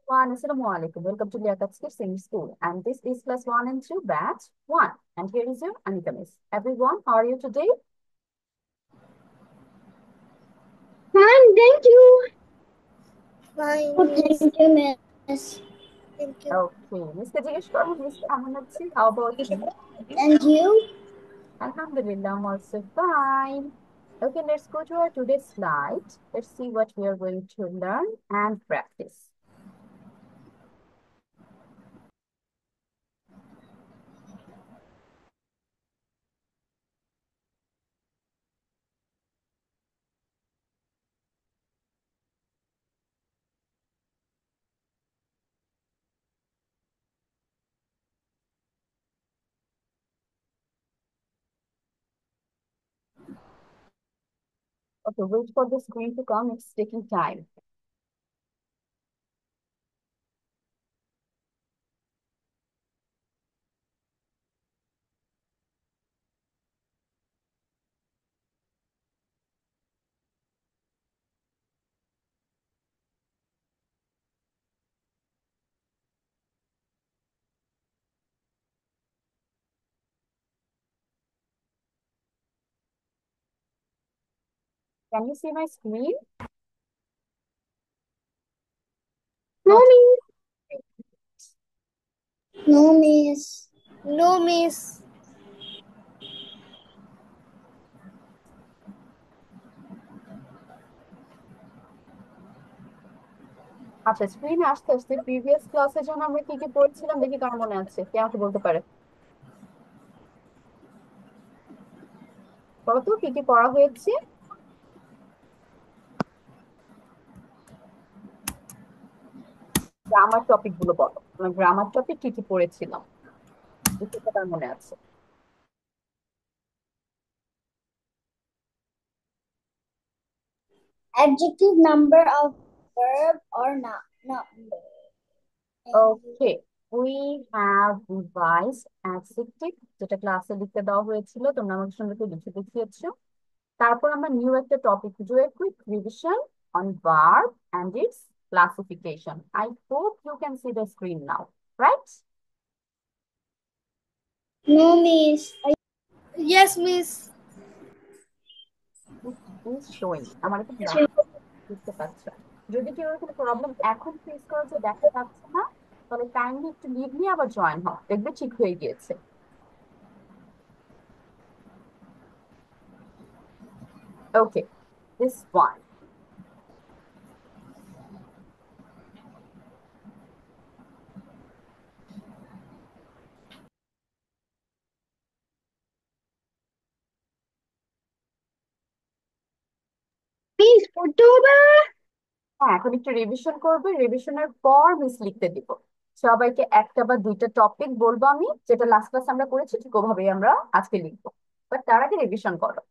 Everyone, Assalamu alaikum. Welcome to Liaquat Singh School. And this is class 1 and 2, batch 1. And here is your Anika Miss. Everyone, how are you today? Fine, thank you. Fine, Oh, miss. thank you, miss. Thank you. Okay. Miss Kajish Karma, Miss Amanatsi, how about you? And you? Alhamdulillah, I'm also fine. Okay, let's go to our today's slide. Let's see what we are going to learn and practice. Okay, wait for the screen to come. It's taking time. Can you see my screen? No, Not miss. No, miss. No, miss. আচ্ছা, স্ক্রিনে আসতে আসতে previous ক্লাসে যখন আমরা কি কি পড়ছিলাম দেখি কার মনে আছে, কে আমাকে বলতে পারে? বলো তো কি কি পড়া হয়েছে। গ্রামার টপিক গুলো বলো, আমরা গ্রামার টপিক কি কি পড়েছিলাম, দেখি কার মনে আছে। Adjective, number of verb or not number. Okay, we have revise adjective, যেটা ক্লাসে লিখতে দেওয়া হয়েছিল, তোমরা আমাকে সুন্দর করে লিখে দেখিয়েছো। তারপর আমরা নিউ একটা topic, do a quick revision on verb and its classification. I hope you can see the screen now, right? No, miss. Yes, miss. Is showing, আমার একটু বুঝতে পারছো। যদি কেউ কোনো প্রবলেম এখন ফেস করো যে দেখা যাচ্ছে না, তাহলে কাইন্ডলি একটু লিভ নিয়ে আবার জয়েন হও, দেখবে ঠিক হয়ে গিয়েছে। ওকে, দিস ওয়ান। Miss, পড়তে হবে? হ্যাঁ, এখন একটু রিভিশন করবে, রিভিশনের পর মিস লিখতে দিব। সবাইকে একটা বা দুইটা টপিক বলবো আমি, যেটা লাস্ট ক্লাস আমরা করেছি ঠিক ওভাবেই আমরা আজকে লিখবো। বাট তার আগে রিভিশন করো।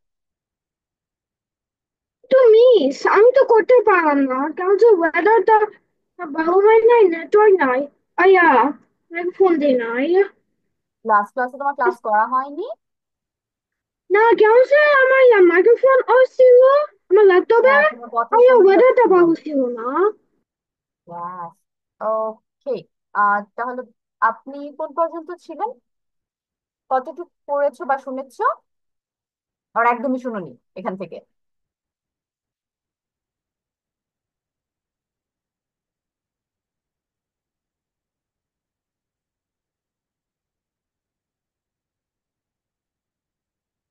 তো মিস, আমি তো করতে পারলাম না কারণ যে ওয়েদারটা ভালো হয় নাই, নেটওয়ার্ক নাই। আয়া, আমাকে ফোন দে না আয়া। লাস্ট ক্লাসে তোমার ক্লাস করা হয়নি? না, কেমন সে আমার মাইক্রোফোন অফ ছিল আমার ল্যাপটপে। হ্যাঁ, তোমার কথা আয়া, শোনা ওয়েদারটা যাচ্ছিল ভালো না। ছিল না। ওকে, তাহলে আপনি কোন পর্যন্ত ছিলেন, কতটুকু পড়েছো বা শুনেছো, আর একদমই শুনুনি এখান থেকে?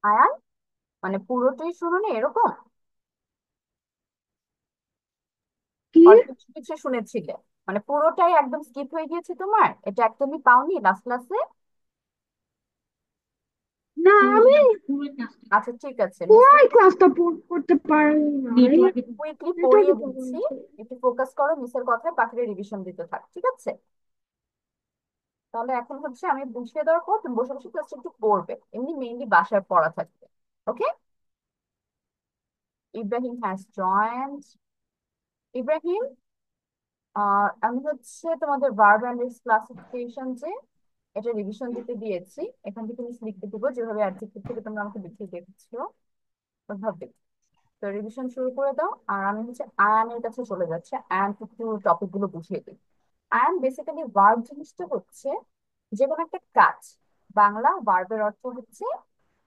আয়ান, মানে পুরোটাই শুনুনি এরকম, কি? অল্প কিছু কিছু শুনেছিলে, মানে পুরোটাই একদম স্কিপ হয়ে গিয়েছে তোমার, এটা একদমই পাওনি লাস্ট ক্লাসে? না, আমি আচ্ছা ঠিক আছে, মিস পুরো ক্লাসটা করতে পারি না। কুইকলি পড়িয়ে নেটওয়ার্কের প্রবলেম দিচ্ছি, আছে। একটু ফোকাস করো মিসের কথায়, বাকিটা রিভিশন দিতে থাক, ঠিক আছে? তাহলে এখন হচ্ছে আমি বুঝিয়ে দেওয়ার পর তুমি বসে বসে ক্লাসটা একটু পড়বে, এমনি মেইনলি বাসায় পড়া থাকবে। ওকে, ইব্রাহিম হ্যাজ জয়েন্ট। ইব্রাহিম, আমি হচ্ছে তোমাদের ভার্ব এন্ড ইটস ক্লাসিফিকেশন যে এটা রিভিশন দিতে দিয়েছি, এখান থেকে মিস লিখতে দিব যেভাবে অ্যাডজেক্টিভ থেকে তোমরা আমাকে লিখে দেখছো ওইভাবে। তো রিভিশন শুরু করে দাও, আর আমি হচ্ছে আয়ানের কাছে চলে যাচ্ছে, আয়ান একটু টপিক গুলো বুঝিয়ে দিই। আই এম বেসিক্যালি ভার্ব জিনিসটা হচ্ছে যে কোনো একটা কাজ। বাংলা ভার্বের অর্থ হচ্ছে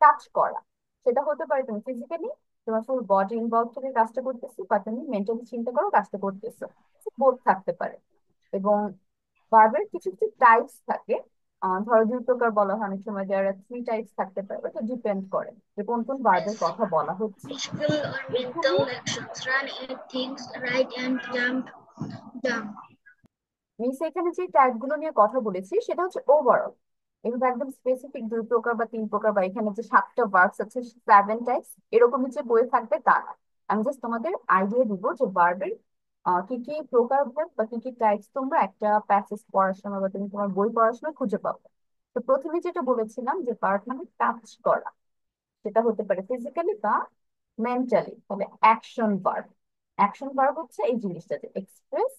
কাজ করা। সেটা হতে পারে তুমি ফিজিক্যালি তোমার ফুল বডি ইনভলভ থেকে কাজটা করতেছো, বা তুমি মেন্টালি চিন্তা করো কাজটা করতেছো। বোধ থাকতে পারে। এবং ভার্বের কিছু কিছু টাইপস থাকে। ধরো দুই প্রকার বলা হয়, অনেক সময় দেয়ার আর থ্রি টাইপস থাকতে পারে, এটা ডিপেন্ড করে যে কোন কোন ভার্বের কথা বলা হচ্ছে। Physical or এখানে mental actions. Run, eat things, write and jump. Miss এখানে যে টাইপ গুলো নিয়ে কথা বলেছি সেটা হচ্ছে ওভারঅল। এগুলো একদম স্পেসিফিক দুই প্রকার বা তিন প্রকার, বা এখানে যে সাতটা ভার্বস আছে 7 টাইপস এরকমই যে বই থাকবে তা না। আমি জাস্ট তোমাদের আইডিয়া দিব যে ভার্বের কি কি প্রকার ভার্ব বা কি কি টাইপস তোমরা একটা প্যাসেজ পড়ার সময় বা তুমি তোমার বই পড়ার সময় খুঁজে পাবে। তো প্রথমে যেটা বলেছিলাম যে ভার্ব মানে কাজ করা, সেটা হতে পারে ফিজিক্যালি বা মেন্টালি। তাহলে অ্যাকশন ভার্ব, অ্যাকশন ভার্ব হচ্ছে এই জিনিসটা যে express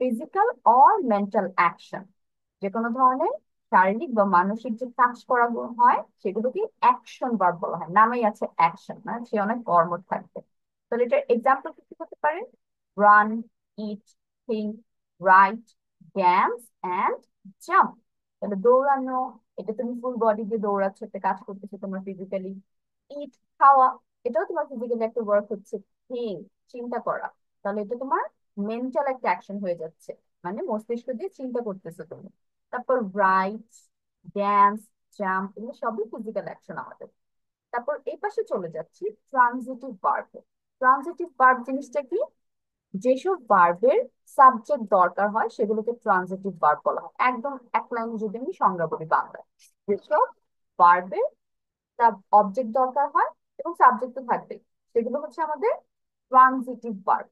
physical or mental action. যে কোনো ধরনের শারীরিক বা মানসিক যে কাজ করা হয় সেগুলোকে অ্যাকশন ভার্ব বলা হয়। নামেই আছে অ্যাকশন, মানে সে অনেক কর্ম থাকবে। তাহলে এটার এক্সাম্পল কি হতে পারে? Run, it, think, right, dance and jump. তাহলে দৌড়ানো, এটা তুমি ফুল বডি দিয়ে দৌড়াচ্ছ, একটা কাজ করতেছো তোমার ফিজিক্যালি। ইট, খাওয়া, এটাও তোমার ফিজিক্যালি একটা ওয়ার্ক হচ্ছে। থিঙ্ক, চিন্তা করা, তাহলে এটা তোমার মেন্টাল একটা অ্যাকশন হয়ে যাচ্ছে, মানে মস্তিষ্ক দিয়ে চিন্তা করতেছো তুমি। তারপর রাইট, ড্যান্স, জাম্প, এগুলো সবই ফিজিক্যাল অ্যাকশন আমাদের। তারপর এই পাশে চলে যাচ্ছি ট্রানজিটিভ ভার্ব। ট্রানজিটিভ ভার্ব জিনিসটা কি? যেসব ভার্বের সাবজেক্ট দরকার হয় সেগুলোকে ট্রানজিটিভ ভার্ব বলা হয়। একদম এক লাইনে যদি আমি সংজ্ঞা বলি বাংলায়, যেসব ভার্বের অবজেক্ট দরকার হয় এবং সাবজেক্ট তো থাকবেই, সেগুলো হচ্ছে আমাদের ট্রানজিটিভ ভার্ব।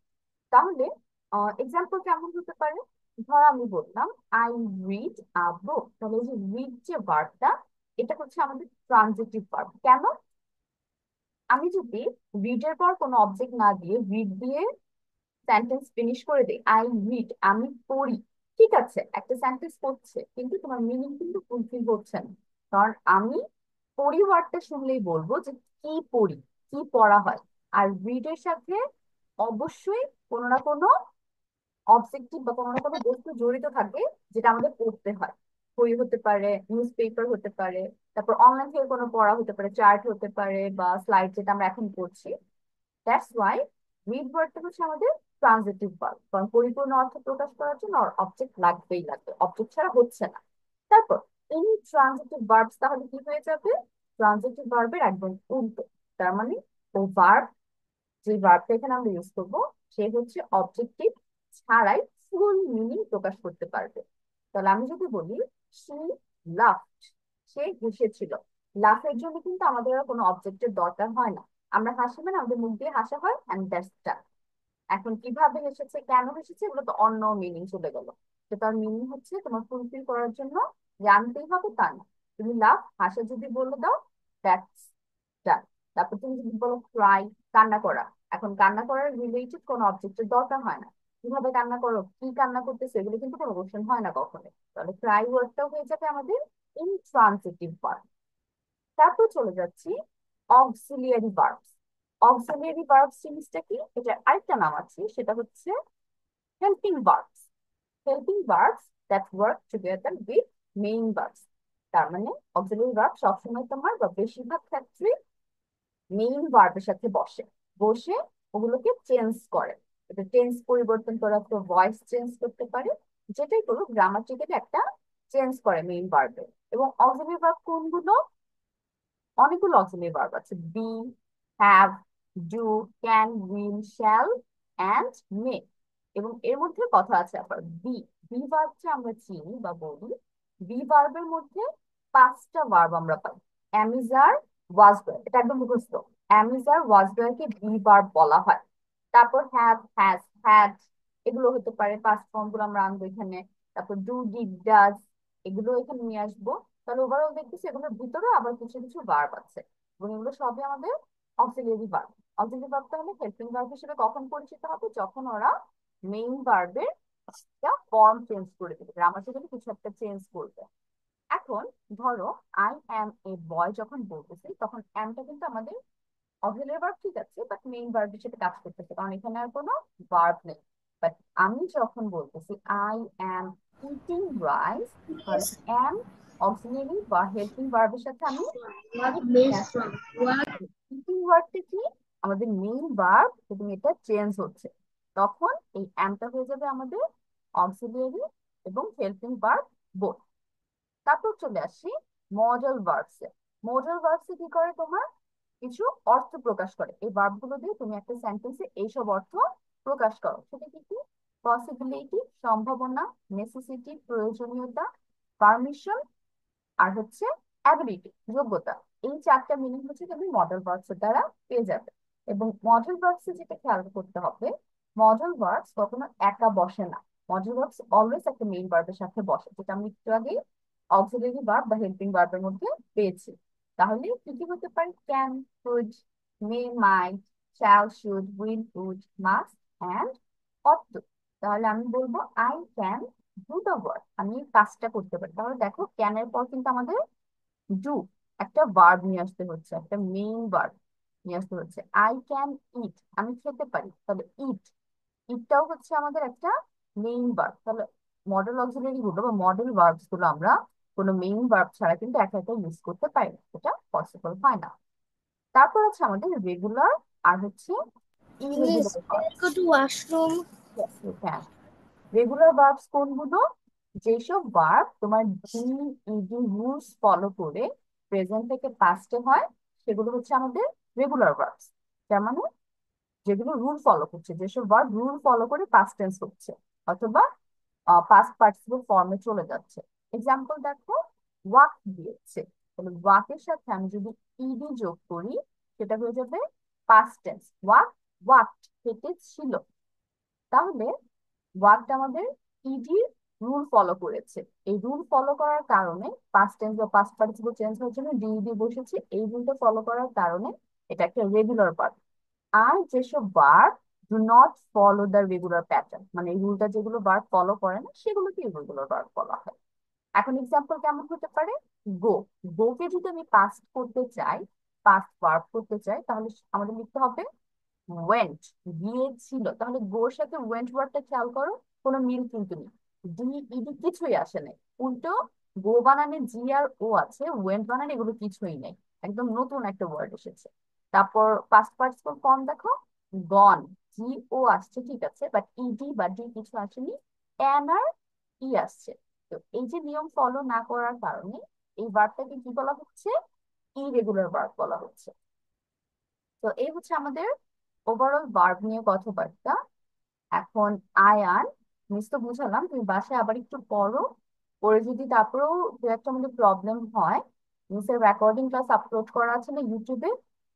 তাহলে এক্সাম্পল কেমন হতে পারে? ধর আমি বললাম আই রিড আ বুক, তাহলে এই যে রিড যে ভার্বটা, এটা হচ্ছে আমাদের ট্রানজিটিভ ভার্ব। কেন? আমি যদি রিডের পর কোনো অবজেক্ট না দিয়ে রিড দিয়ে সেন্টেন্স ফিনিশ করে দিই, আই রিড, আমি পড়ি, ঠিক আছে একটা সেন্টেন্স করছে, কিন্তু তোমার মিনিং কিন্তু ফুলফিল হচ্ছে না। কারণ আমি পড়ি ওয়ার্ডটা শুনলেই বলবো যে কি পড়ি, কি পড়া হয়। আর রিডের সাথে অবশ্যই কোনো না কোনো অবজেক্টিভ বা কোনো না কোনো বস্তু জড়িত থাকে, যেটা আমাদের পড়তে হয়। বই হতে পারে, নিউজ পেপার হতে পারে, তারপর অনলাইন থেকে কোনো পড়া হতে পারে, চার্ট হতে পারে, বা স্লাইড যেটা আমরা এখন করছি। দ্যাটস ওয়াই রিড ওয়ার্ডটা হচ্ছে আমাদের ট্রানজিটিভ ভার্ব, কারণ পরিপূর্ণ অর্থ প্রকাশ করার জন্য অবজেক্ট লাগবেই লাগবে, অবজেক্ট ছাড়া হচ্ছে না। তারপর এই ট্রানজিটিভ ভার্বস তাহলে কি হয়ে যাবে? ট্রানজিটিভ ভার্বের একদম উল্টো। তার মানে ও ভার্ব, যে ভার্বটা এখানে আমরা ইউজ করবো, সে হচ্ছে অবজেক্টিভ ছাড়াই ফুল মিনিং প্রকাশ করতে পারবে। তাহলে আমি যদি বলি শি লাফড, সে হেসেছিল, লাফের জন্য কিন্তু আমাদের আর কোনো অবজেক্টের দরকার হয় না। আমরা হাসি মানে আমাদের মুখ দিয়ে হাসা হয়, এন্ড দ্যাটস দ্যাট। এখন কিভাবে হেসেছে, কেন হেসেছে, এগুলো তো অন্য মিনিং চলে গেল। তো তার মিনিং হচ্ছে তোমার ফুলফিল করার জন্য জানতেই হবে তা না। তুমি লাভ, হাসা যদি বলে দাও, দ্যাটস ডান। তারপর তুমি যদি বলো ক্রাই, কান্না করা, এখন কান্না করার রিলেটেড কোনো অবজেক্টের দরকার হয় না। কিভাবে কান্না করো, কি কান্না করতেছো, এগুলো কিন্তু কোনো কোশ্চেন হয় না কখনো। তাহলে ক্রাই ওয়ার্ডটাও হয়ে যাবে আমাদের ইনট্রান্সিটিভ ভার্ব। তারপর চলে যাচ্ছি অক্সিলিয়ারি ভার্বস। অক্সিলিয়ারি ভার্বস জিনিসটা কি? এটার আরেকটা নাম আছে, সেটা হচ্ছে helping verbs. Helping verbs that work together with main verbs. তার মানে অক্সিলিয়ারি ভার্ব সবসময় তোমার বা বেশিরভাগ ক্ষেত্রে মেইন ভার্বের সাথে বসে, বসে ওগুলোকে চেঞ্জ করে। এটা টেন্স পরিবর্তন করা, তো ভয়েস চেঞ্জ করতে পারে, যেটাই করুক গ্রামাটিক্যালি একটা চেঞ্জ করে মেইন ভার্বে। এবং অক্সিলিয়ারি ভার্ব কোনগুলো? অনেকগুলো অক্সিলারি ভার্ব আছে। Be, have, do, can, will, shall and may. এবং এর মধ্যে কথা আছে আবার বি। বি ভার্ব যে আমরা চিনি বা বলি, বি ভার্বের মধ্যে 5টা ভার্ব আমরা পাই। অ্যামিজার, ওয়াজ ওয়্যার, এটা একদম মুখস্থ। অ্যামিজার, ওয়াজ ওয়্যারকে বি ভার্ব বলা হয়। তারপর হ্যাভ, হ্যাজ, হ্যাড, এগুলো হতে পারে পাস্ট ফর্ম গুলো আমরা আনবো এখানে। তারপর ডু, ডিড, ডাজ, এগুলো এখানে নিয়ে আসবো। তাহলে ওভারঅল দেখতেছি এগুলোর ভিতরে আবার কিছু কিছু ভার্ব আছে, এবং এগুলো সবই আমাদের অক্সিলিয়ারি ভার্ব। অক্সিলিয়ারি ভার্ব তাহলে হেল্পিং ভার্ব হিসেবে কখন পরিচিত হবে? যখন ওরা মেইন ভার্বের ফর্ম চেঞ্জ করে দেবে, গ্রামাটিক্যালি কিছু একটা চেঞ্জ করবে। এখন ধরো আই অ্যাম এ বয় যখন বলতেছি, তখন অ্যামটা কিন্তু আমাদের অক্সিলিয়ারি ভার্ব, ঠিক আছে, বাট মেইন ভার্ব হিসেবে কাজ করতেছে কারণ এখানে আর কোনো ভার্ব নেই। বাট আমি যখন বলতেছি আই অ্যাম ইটিং রাইস, তাহলে Miss. am অক্সিলিয়ারি বা হেল্পিং ভার্বের সাথে আমি What it miss নিয়ে আসছি। from what? ইটিং ভার্বটা কি? আমাদের মেইন ভার্ব, এবং এটা চেঞ্জ হচ্ছে, তখন এই আমটা হয়ে যাবে আমাদের অক্সিলিয়ারি এবং হেল্পিং ভার্ব বোথ। তারপর চলে আসি মডেল ভার্বসে। মডেল ভার্বসে কি করে? তোমার কিছু অর্থ প্রকাশ করে। এই ভার্ব গুলো দিয়ে তুমি একটা সেন্টেন্সে এইসব অর্থ প্রকাশ করো। সেটা কি কি? পসিবিলিটি সম্ভাবনা, নেসেসিটি প্রয়োজনীয়তা, পারমিশন, আর হচ্ছে অ্যাবিলিটি যোগ্যতা। এই চারটা মিনিং হচ্ছে তুমি মডেল ভার্বস দ্বারা পেয়ে যাবে। এবং মডেল ভার্বসে যেটা খেয়াল করতে হবে, মডেল ভার্বস কখনো একা বসে না। মডেল ভার্বস অলওয়েজ একটা মেইন ভার্বের সাথে বসে, যেটা আমি একটু আগে অক্সিলারি ভার্ব বা হেল্পিং ভার্বের মধ্যে পেয়েছি। তাহলে কি কি হতে পারে? Can, could, may, might, shall, should, will, would, must, and ought to. তাহলে আমি বলবো I can do the work, আমি এই কাজটা করতে পারি। তাহলে দেখো ক্যানের পর কিন্তু আমাদের ডু একটা ভার্ব নিয়ে আসতে হচ্ছে, একটা মেইন ভার্ব নিয়ে আসতে হচ্ছে। আই ক্যান ইট, আমি খেতে পারি, তাহলে ইট, ইটটাও হচ্ছে আমাদের একটা মেইন ভার্ব। তাহলে মডেল অক্সিলারি গুলো বা মডেল ভার্বস গুলো আমরা কোনো মেইন ভার্ব ছাড়া কিন্তু একা একা ইউজ করতে পারি না, এটা পসিবল হয় না। তারপর আছে আমাদের রেগুলার আর হচ্ছে Miss, irregular can verb. I go to washroom? Regular verbs কোনগুলো? যেসব ভার্ব তোমার ডি ইডি রুলস ফলো করে প্রেজেন্ট থেকে পাস্টে হয়, সেগুলো হচ্ছে আমাদের রেগুলার ভার্বস। তার মানে যেগুলো রুল ফলো করছে, যেসব ভার্ব রুল ফলো করে পাস্ট টেন্স হচ্ছে অথবা পাস্ট পার্টিসিপল ফর্মে চলে যাচ্ছে। এক্সাম্পল দেখো, ওয়াক দিয়েছে, তাহলে ওয়াকের সাথে আমি যদি ইডি যোগ করি, সেটা হয়ে যাবে পাস্ট টেন্স। ওয়াক, ওয়াকড, হেঁটেছিল। তাহলে ওয়ার্কটা আমাদের ইডি রুল ফলো করেছে। এই রুল ফলো করার কারণে পাস্ট টেন্স বা পাস্ট পার্টিসিপল চেঞ্জ হওয়ার জন্য ডিইডি বসেছে। এই রুলটা ফলো করার কারণে এটা একটা রেগুলার ভার্ব। আর যেসব verb do not follow the regular pattern, মানে এই রুলটা যেগুলো ভার্ব ফলো করে না, সেগুলোকে ইরেগুলার ভার্ব বলা হয়। এখন এক্সাম্পল কেমন হতে পারে? গো, গোকে যদি আমি পাস্ট করতে চাই, পাস্ট ভার্ব করতে চাই, তাহলে আমাদের লিখতে হবে ওয়েন্ট, গিয়েছিল। তাহলে গোর সাথে ওয়েন্ট ওয়ার্ডটা খেয়াল করো, কোনো মিল কিন্তু নেই, ডি ইডি কিছুই আসে নাই। উল্টো গো বানানে জি আর ও আছে, ওয়েন্ট বানানে এগুলো কিছুই নেই, একদম নতুন একটা ওয়ার্ড এসেছে। তারপর পাস্ট পার্টিসিপল ফর্ম দেখো, গন, জি ও আসছে ঠিক আছে, বাট ইডি বা ডি কিছু আসেনি, এন আর ই আসছে। তো এই যে নিয়ম ফলো না করার কারণে এই ভার্বটাকে কি বলা হচ্ছে? ইরেগুলার ভার্ব বলা হচ্ছে। তো এই হচ্ছে আমাদের ওভারঅল ভার্ব নিয়ে কথাবার্তা। এখন আয়ান, মিস তো বুঝালাম, তুমি বাসায় আবার একটু পড়ো, পরে যদি তারপরেও দু একটা মধ্যে প্রবলেম হয়, মিসের রেকর্ডিং ক্লাস আপলোড করা আছে না ইউটিউবে,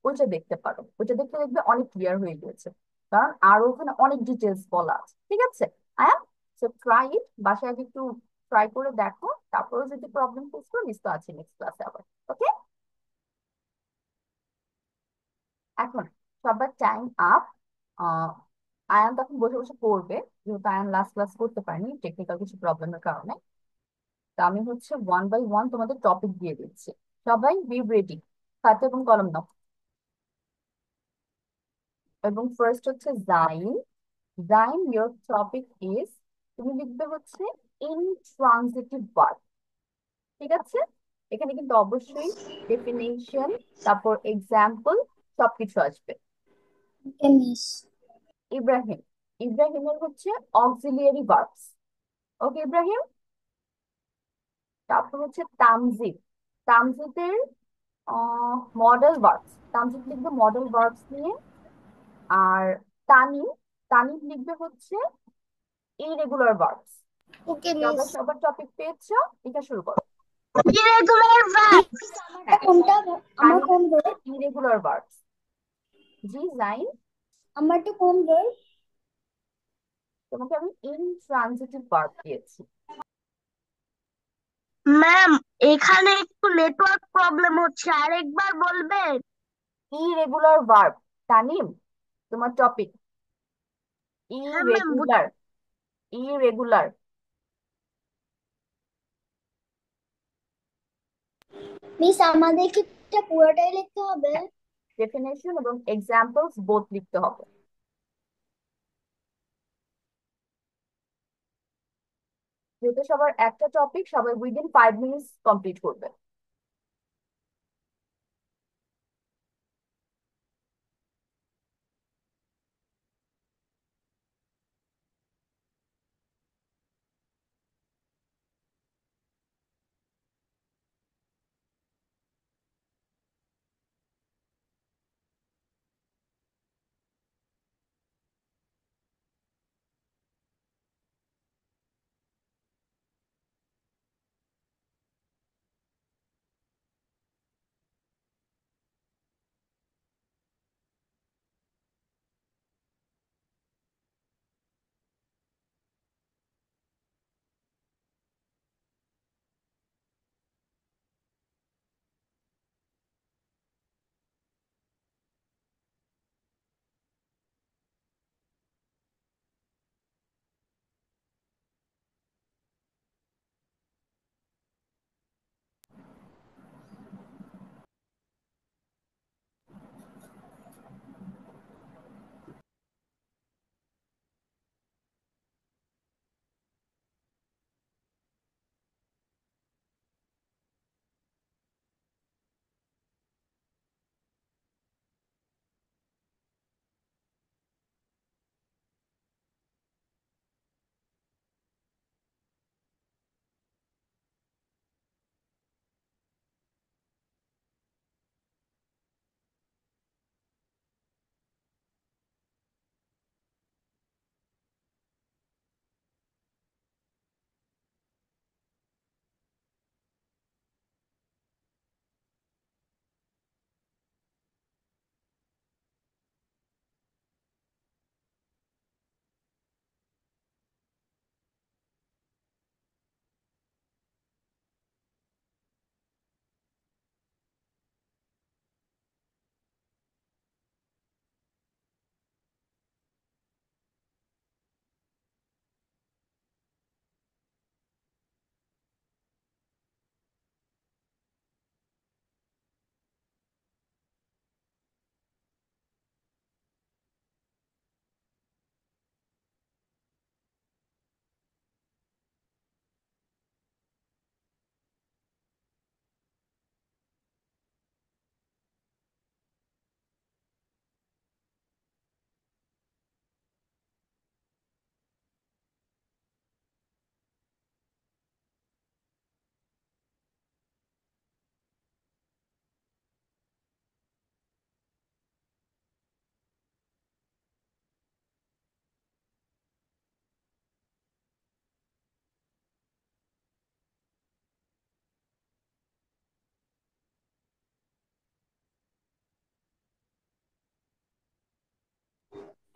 ওইটা দেখতে পারো। ওইটা দেখতে দেখবে অনেক ক্লিয়ার হয়ে গিয়েছে, কারণ আরো ওখানে অনেক ডিটেলস বলা আছে। ঠিক আছে আয়ান, সো ট্রাই ইট, বাসায় আগে একটু ট্রাই করে দেখো, তারপরে যদি প্রবলেম ফেস করো, মিস তো আছে নেক্সট ক্লাসে আবার। ওকে, এখন সবার টাইম আপ। আয়ান তখন বসে বসে পড়বে, যেহেতু আয়ান লাস্ট ক্লাস করতে পারেনি টেকনিক্যাল কিছু প্রবলেমের কারণে। তো আমি হচ্ছে ওয়ান বাই ওয়ান তোমাদের টপিক দিয়ে দিচ্ছি, সবাই বি রেডি, খাতা এবং কলম নাও। এবং ফার্স্ট হচ্ছে Zain. Zain, your topic is, তুমি লিখবে হচ্ছে ইনট্রানজিটিভ ভার্ব। ঠিক আছে, এখানে কিন্তু অবশ্যই ডেফিনেশন, তারপর এক্সাম্পল সবকিছু আসবে। Okay, Miss. ইব্রাহিম, ইব্রাহিমের হচ্ছে অক্সিলিয়ারি ভার্বস। ওকে ইব্রাহিম। তারপর হচ্ছে তামজিদ, তামজিদের মডেল ভার্বস, তামজিদ লিখবে মডেল ভার্বস নিয়ে। আর তানিম, তানিম লিখবে হচ্ছে ইরেগুলার ভার্বস। Okay, সবাই Miss. সবার টপিক পেয়েছো? এটা শুরু করো। Irregular verbs. আমারটা হ্যাঁ, কোনটা? আমার তানিম কোন বই? Irregular verbs. জি জাইন, আমারটা কোন বই? তোমাকে আমি ইনট্রানজিটিভ ভার্ব দিয়েছি। ম্যাম, এখানে একটু নেটওয়ার্ক প্রবলেম হচ্ছে, আরেকবার বলবেন? ইরেগুলার ভার্ব, তানিম তোমার টপিক হ্যাঁ ম্যাম। Irregular, irregular. মিস আমাদের কি এটা পুরোটাই লিখতে হবে? ডেফিনেশন এবং এক্সাম্পলস বোথ লিখতে হবে। যেহেতু সবার একটা টপিক, সবাই উইদিন 5 মিনিটস কমপ্লিট করবে।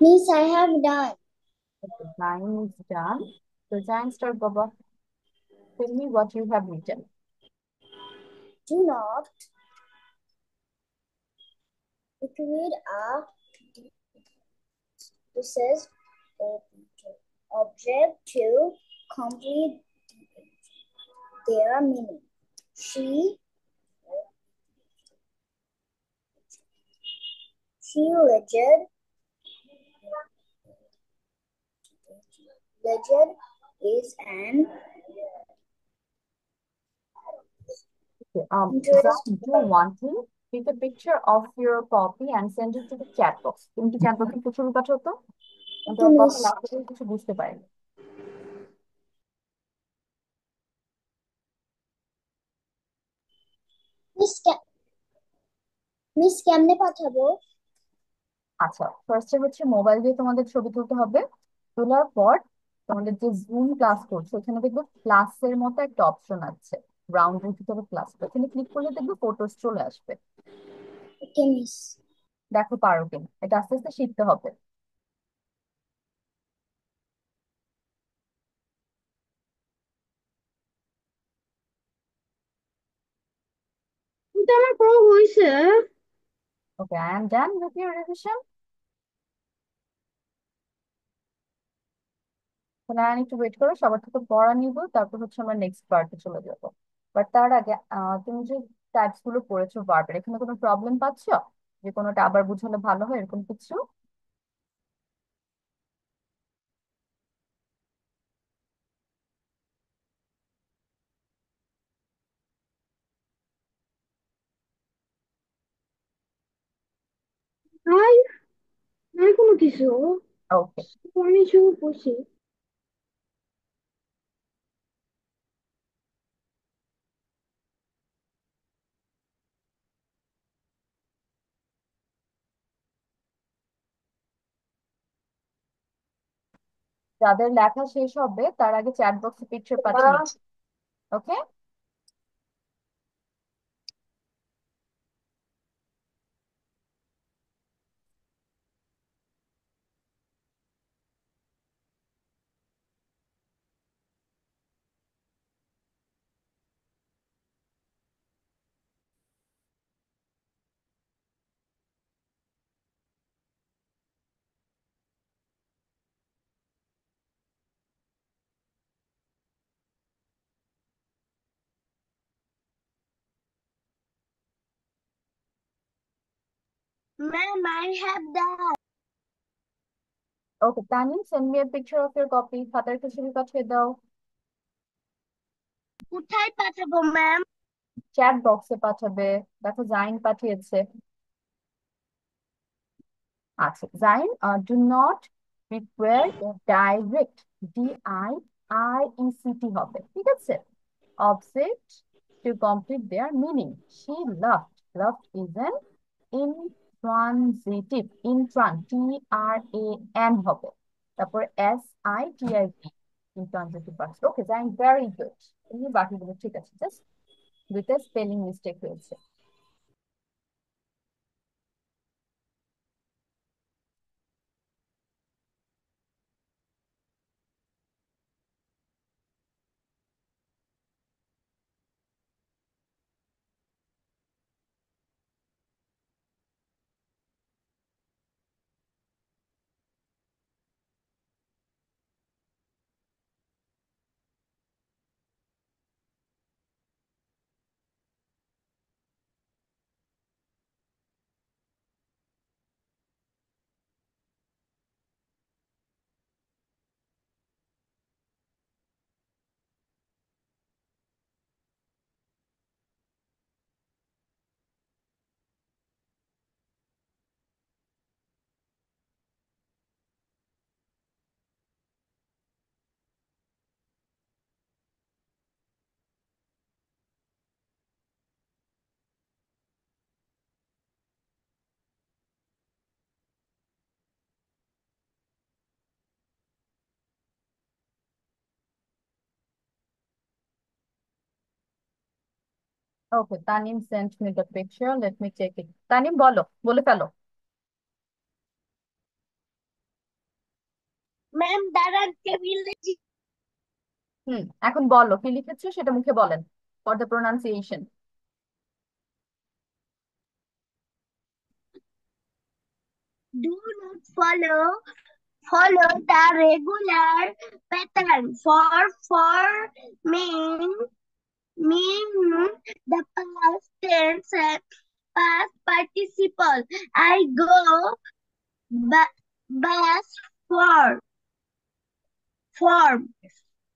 Miss, I have done. Okay, Zain is done. So Zain, start, Baba. Tell me what you have written. Do not liquid a possessed object to complete their meaning. She legend is an Okay, interest. Zain, do one thing. Take a picture of your copy and send it to the chat box. তুমি কি chat box একটু ছবি পাঠাও তো? আমি Okay, তোমার কথা Miss. লাগতে কিছু বুঝতে পারিনি। Miss, মিস কেমনে পাঠাবো? আচ্ছা, ফার্স্টে হচ্ছে মোবাইল দিয়ে তোমাদের ছবি তুলতে হবে। তোলার পর তোমাদের যে জুম ক্লাস করছো ওখানে দেখবে ক্লাসের মতো একটা অপশন আছে, রাউন্ডের ভিতরে ক্লাস, ওখানে ক্লিক করলে দেখবে ফটোস চলে আসবে। ওকে মিস। দেখো পারো কিনা, এটা আস্তে আস্তে শিখতে হবে। কিন্তু আমার পড়া হয়েছে। Okay, I am done with your revision. তাহলে আর একটু ওয়েট করো, সবার থেকে পড়া নিব, তারপর হচ্ছে আমরা নেক্সট পার্টে চলে যাবো। বাট তার আগে তুমি যে টাইপস গুলো পড়েছো ভার্বের, এখানে কোনো প্রবলেম পাচ্ছো যে কোনোটা আবার বুঝালে ভালো হয় এরকম কিছু? নাই, নাই কোনো কিছু। ওকে, আমি শুধু বসি। যাদের লেখা শেষ হবে তার আগে চ্যাট বক্সে পিকচার পাঠিয়ে দিন। ওকে। Ma'am, I have done. Okay Tanim, send me a picture of your copy. খাতার একটা ছবি পাঠিয়ে দাও। কোথায় পাঠাবো ম্যাম? চ্যাট বক্সে পাঠাবে। দেখো জাইন পাঠিয়েছে। আচ্ছা Zain, do not require direct, DIRECT হবে, ঠিক আছে। Object to complete their meaning. She loved, loved is an intransitive, TRAN হবে। তারপর SITIV, intransitive verb. Okay Zain, very good. তুমি বাকিগুলো ঠিক আছে, জাস্ট দুইটা স্পেলিং মিস্টেক হয়েছে। Okay Tanim sent me the picture, let me check it. Tanim বলো, বলে ফেলো। ম্যাম দাঁড়ান, টেবিলে এখন বলো কি লিখেছো সেটা মুখে বলেন, for the pronunciation. do not follow the regular pattern for mean the past tense and past participle. I go bus for form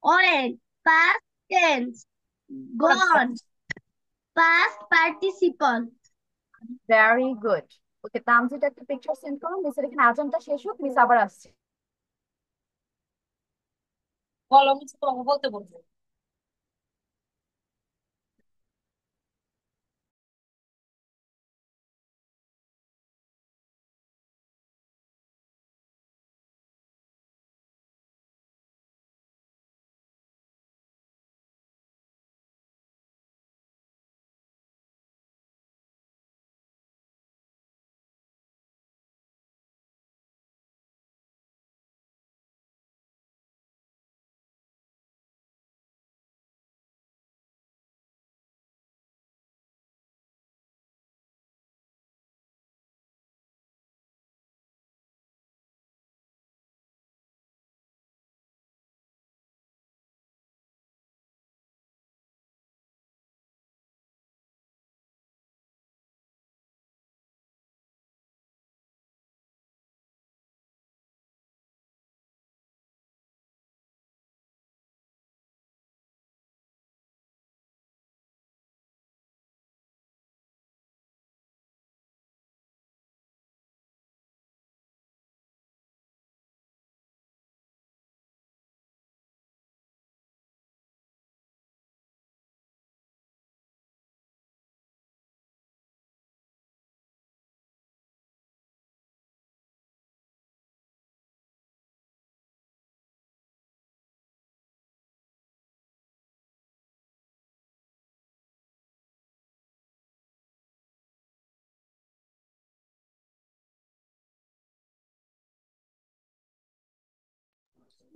went past tense gone past participle. Very good. Okay তামজিটা একটা picture send করো, মিসের এখানে আজানটা শেষ হোক, miss আবার আসছে। বলো, মিস তোমাকে বলতে বলবো।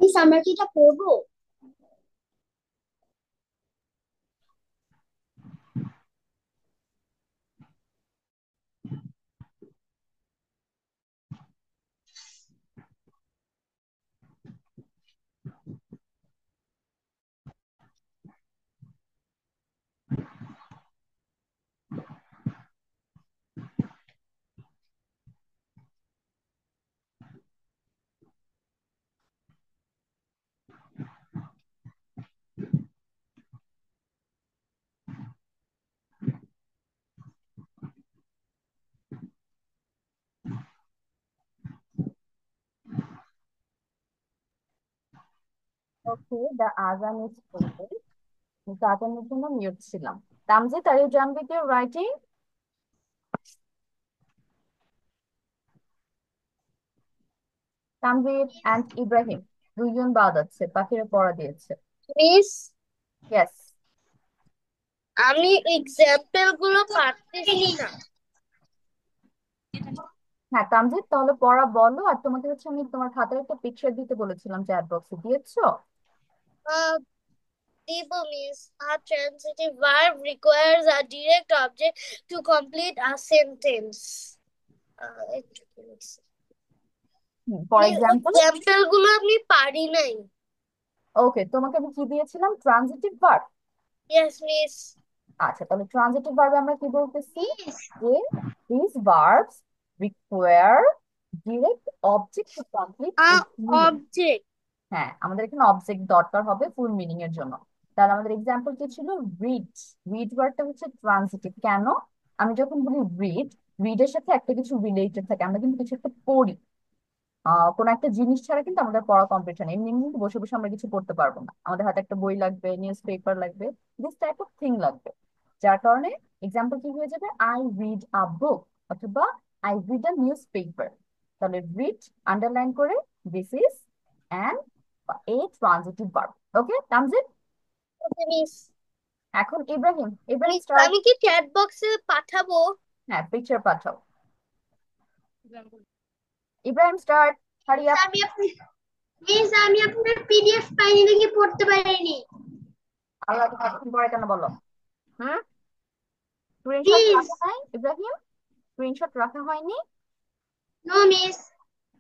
মিস আমরা কি এটা পড়বো? ওকে, দ্য আজান ইজ কলিং। তাদের জন্য মিউট ছিলাম। তামজিদ, আর you done with your writing? Tanvir and Ibrahim দুইজন বাদ আছে, বাকিরা পড়া দিয়েছে। Miss yes. আমি এক্সাম্পল গুলো পারতেছি না। হ্যাঁ তামজিদ, তাহলে পড়া বলো। আর তোমাকে হচ্ছে আমি তোমার খাতায় একটা পিকচার দিতে বলেছিলাম, চ্যাট বক্সে দিয়েছো? আহ, দিব miss. A transitive verb requires a direct object to complete a sentence. একটু কি লিখছি? For miss example. এক্সাম্পল গুলো আমি পারি নাই। ওকে, তোমাকে আমি কি দিয়েছিলাম? Transitive verb. Yes miss. আচ্ছা, তাহলে ট্রানজিটিভ ভার্বে আমরা কি বলতেছি? মিস যে this verbs require direct object to complete a its meaning. Object. হ্যাঁ, আমাদের এখানে অবজেক্ট দরকার হবে ফুল মিনিং এর জন্য। তাহলে আমাদের এক্সাম্পল কি ছিল? রিড। রিড ওয়ার্ডটা হচ্ছে ট্রানজিটিভ। কেন? আমি যখন বলি রিড, রিডের সাথে একটা কিছু রিলেটেড থাকে, আমরা কিন্তু কিছু একটা পড়ি। কোনো একটা জিনিস ছাড়া কিন্তু আমাদের পড়া কমপ্লিট হয় না। এমনি এমনি বসে বসে আমরা কিছু পড়তে পারবো না, আমাদের হাতে একটা বই লাগবে, নিউজ পেপার লাগবে, দিস টাইপ অফ থিং লাগবে। যার কারণে এক্সাম্পল কি হয়ে যাবে? আই রিড আ বুক, অথবা I read a news paper. তাহলে রিড আন্ডারলাইন করে, this is an A transitive verb. Okay Tamjid? Okay miss. এখন ইব্রাহিম, ইব্রাহিম মিস স্টার্ট। আমি কি চ্যাট বক্সে পাঠাবো? হ্যাঁ, পিকচার পাঠাও। ইব্রাহিম স্টার্ট, হারি মিস আপ। আমি আপনি মিস আমি আপনার পিডিএফ পাইনি দেখে পড়তে পারিনি। আল্লাহ, তুমি এতক্ষণ পরে কেন বলো? হুম, স্ক্রিনশট প্লিজ। রাখা নাই ইব্রাহিম? স্ক্রিনশট রাখা হয়নি? No miss.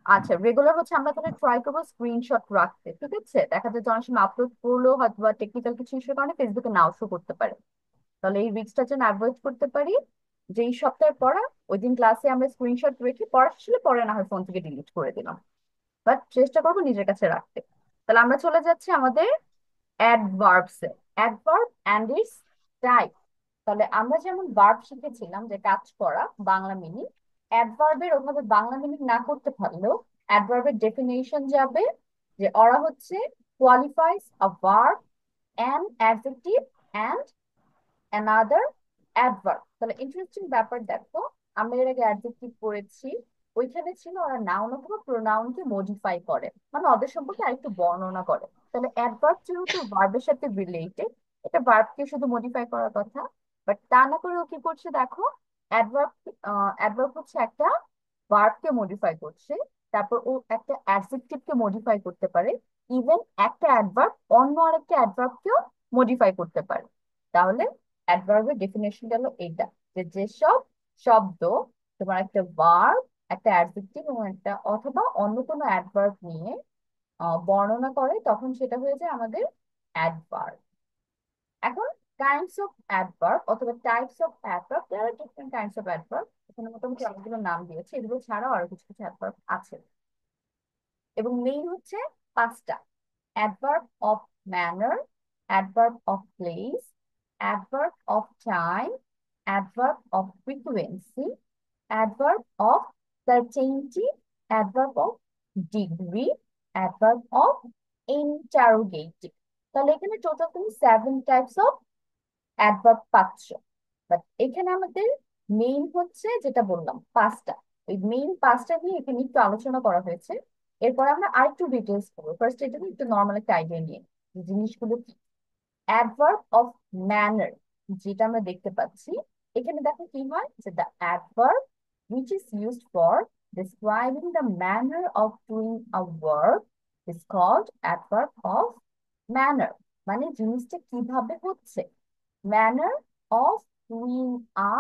আচ্ছা, রেগুলার হচ্ছে আমরা তাহলে ট্রাই করবো স্ক্রিনশট রাখতে, ঠিক আছে? দেখা যায় যে অনেক সময় আপলোড করলেও হয়তো বা টেকনিক্যাল কিছু ইস্যুর কারণে ফেসবুকে নাও শো করতে পারে। তাহলে এই রিস্কটা যেন অ্যাভয়েড করতে পারি, যে এই সপ্তাহের পড়া ওই দিন ক্লাসে আমরা স্ক্রিনশট রেখে পড়া শেষে পরে না হয় ফোন থেকে ডিলিট করে দিলাম, বাট চেষ্টা করবো নিজের কাছে রাখতে। তাহলে আমরা চলে যাচ্ছি আমাদের অ্যাডভার্বসে। Adverb and its type. তাহলে আমরা যেমন ভার্ব শিখেছিলাম যে কাজ করা, বাংলা মিনিং, অ্যাডভার্বের ওভাবে বাংলা মিনিং না করতে পারলেও অ্যাডভার্বের ডেফিনেশন যাবে যে ওরা হচ্ছে qualifies a verb, an adjective and another adverb. তাহলে ইন্টারেস্টিং ব্যাপার দেখো, আমরা এর আগে অ্যাডজেক্টিভ পড়েছি, ওইখানে ছিল ওরা নাউন অথবা প্রোনাউনকে মডিফাই করে, মানে ওদের সম্পর্কে আরেকটু বর্ণনা করে। তাহলে অ্যাডভার্ব যেহেতু ভার্বের সাথে রিলেটেড, এটা ভার্বকে শুধু মডিফাই করার কথা, বাট তা না করে ও কি করছে দেখো। অ্যাডভার্ব অ্যাডভার্ব হচ্ছে একটা ভার্বকে মডিফাই করছে, তারপর ও একটা অ্যাডজেক্টিভকে মডিফাই করতে পারে, ইভেন একটা অ্যাডভার্ব অন্য আরেকটা অ্যাডভার্বকেও মডিফাই করতে পারে। তাহলে অ্যাডভার্বের ডেফিনেশন গেল এইটা, যে যেসব শব্দ তোমার একটা ভার্ব, একটা অ্যাডজেক্টিভ এবং একটা অথবা অন্য কোনো অ্যাডভার্ব নিয়ে বর্ণনা করে, তখন সেটা হয়ে যায় আমাদের অ্যাডভার্ব। এখন কাইন্ডস অফ অ্যাডভার্ব অথবা types of adverb, there are different kinds of adverb. এখানে মোটামুটি অনেকগুলো নাম দিয়েছে, এগুলো ছাড়াও আরো কিছু কিছু অ্যাডভার্ব আছে, এবং মেইন হচ্ছে পাঁচটা: adverb of manner, adverb of place, adverb of time, adverb of frequency, adverb of certainty, adverb of degree, adverb of interrogative। তাহলে এখানে টোটাল তুমি 7 টাইপস অফ অ্যাডভার্ব পাচ্ছ, বাট এখানে আমাদের মেইন হচ্ছে যেটা বললাম পাঁচটা। ওই মেইন পাঁচটা নিয়ে এখানে একটু আলোচনা করা হয়েছে। এরপর আমরা আরেকটু ডিটেলস করবো। ফার্স্ট এটা নিয়ে একটু নর্মাল একটা আইডিয়া নিয়ে, যে জিনিসগুলো কি। অ্যাডভার্ব অফ ম্যানার, যেটা আমরা দেখতে পাচ্ছি এখানে, দেখো কি হয় যে the adverb which is used for describing the manner of doing a work is called adverb of manner, মানে জিনিসটা কিভাবে হচ্ছে। manner of doing a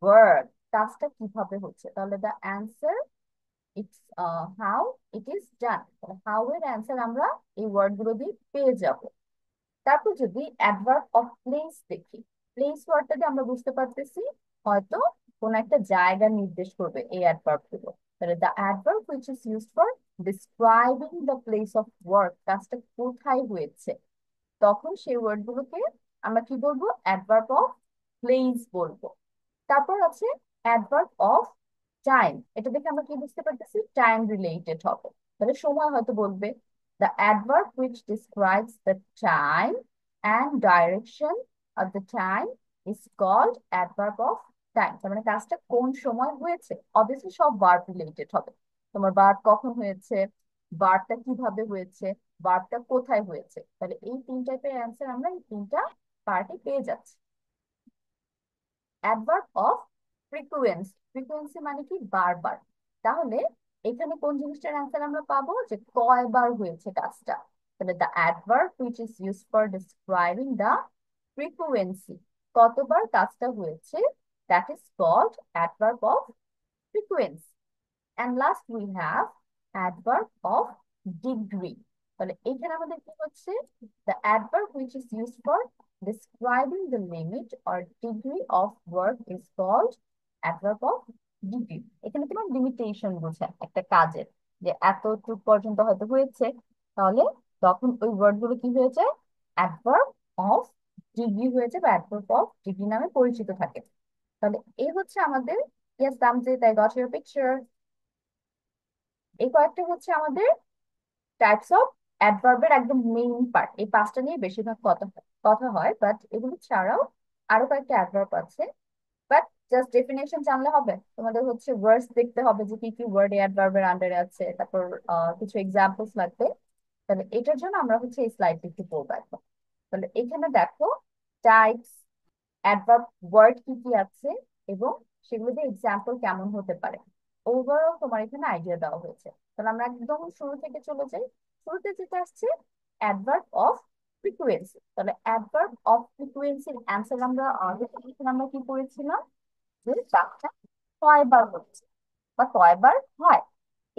work, কাজটা কিভাবে হচ্ছে। তাহলে the answer it's how it is done, how এর answer আমরা এই ওয়ার্ড গুলো দিয়ে পেয়ে যাব। তারপর যদি অ্যাডভার্ব অফ প্লেস দেখি, প্লেস ওয়ার্ডটা দিয়ে আমরা বুঝতে পারতেছি হয়তো কোন একটা জায়গা নির্দেশ করবে এই অ্যাডভার্ব গুলো। তাহলে the adverb which is used for describing the place of work, কাজটা কোথায় হয়েছে, তখন সেই ওয়ার্ড গুলোকে আমরা কি বলবো, অ্যাডভার্ব অফ প্লেস বলবো। তারপর আছে অ্যাডভার্ব অফ টাইম, এটা দেখে আমরা কি বুঝতে পারতেছি, টাইম রিলেটেড হবে। তাহলে সময় হয়তো বলবে the adverb which describes the time and direction of the time is called adverb of time, তার মানে কাজটা কোন সময় হয়েছে, অবভিয়াসলি সব ভার্ব রিলেটেড হবে। তোমার ভার্ব কখন হয়েছে, ভার্বটা কিভাবে হয়েছে, ভার্বটা কোথায় হয়েছে, তাহলে এই তিন টাইপের অ্যান্সার আমরা এই তিনটা পার্টে পেয়ে যাচ্ছি। অ্যাডভার্ব অফ ফ্রিকুয়েন্সি, ফ্রিকুয়েন্সি মানে কি, বারবার। তাহলে এখানে কোন জিনিসটার অ্যান্সার আমরা পাবো, যে কয়বার হয়েছে কাজটা। তাহলে the adverb which is used for describing the frequency, কতবার কাজটা হয়েছে, that is called adverb of frequency. And last we have adverb of degree, তাহলে এখানে আমাদের কি হচ্ছে, the adverb which is used for describing the limit or degree of work is called adverb of degree। এখানে তোমার limitation বোঝায় একটা কাজের, যে এতটুকু পর্যন্ত হয়তো হয়েছে, তাহলে তখন ওই ওয়ার্ড গুলো কি হয়ে যায়, adverb of degree হয়ে যায়, বা adverb of degree নামে পরিচিত থাকে। তাহলে এই হচ্ছে আমাদের, yes Tamjid, I got your picture, এই কয়েকটা হচ্ছে আমাদের টাইপস অফ অ্যাডভার্বের একদম মেইন পার্ট। এই পাঁচটা নিয়ে বেশিরভাগ কথা হয়, বাট এগুলো ছাড়াও আরো কয়েকটা অ্যাডভার্ব আছে, বাট জাস্ট ডেফিনেশন জানলে হবে। তোমাদের হচ্ছে ওয়ার্ডস দেখতে হবে যে কি কি ওয়ার্ড অ্যাডভার্বের আন্ডারে আছে, তারপর কিছু এক্সাম্পলস লাগবে। তাহলে এটার জন্য আমরা হচ্ছে এই স্লাইডটি একটু পড়বো এখন। তাহলে এখানে দেখো টাইপস, অ্যাডভার্ব ওয়ার্ড কি কি আছে, এবং সেগুলো দিয়ে এক্সাম্পল কেমন হতে পারে, ওভারঅল তোমার এখানে আইডিয়া দেওয়া হয়েছে। তাহলে আমরা একদম শুরু থেকে চলে যাই। শুরুতে যেটা আসছে অ্যাডভার্ব অফ ফ্রিকুয়েন্সি। তাহলে অ্যাডভার্ব অফ ফ্রিকুয়েন্সির অ্যান্সার আমরা আমরা কি করেছিলাম, যে কাজটা কয়বার হচ্ছে বা কয়বার হয়,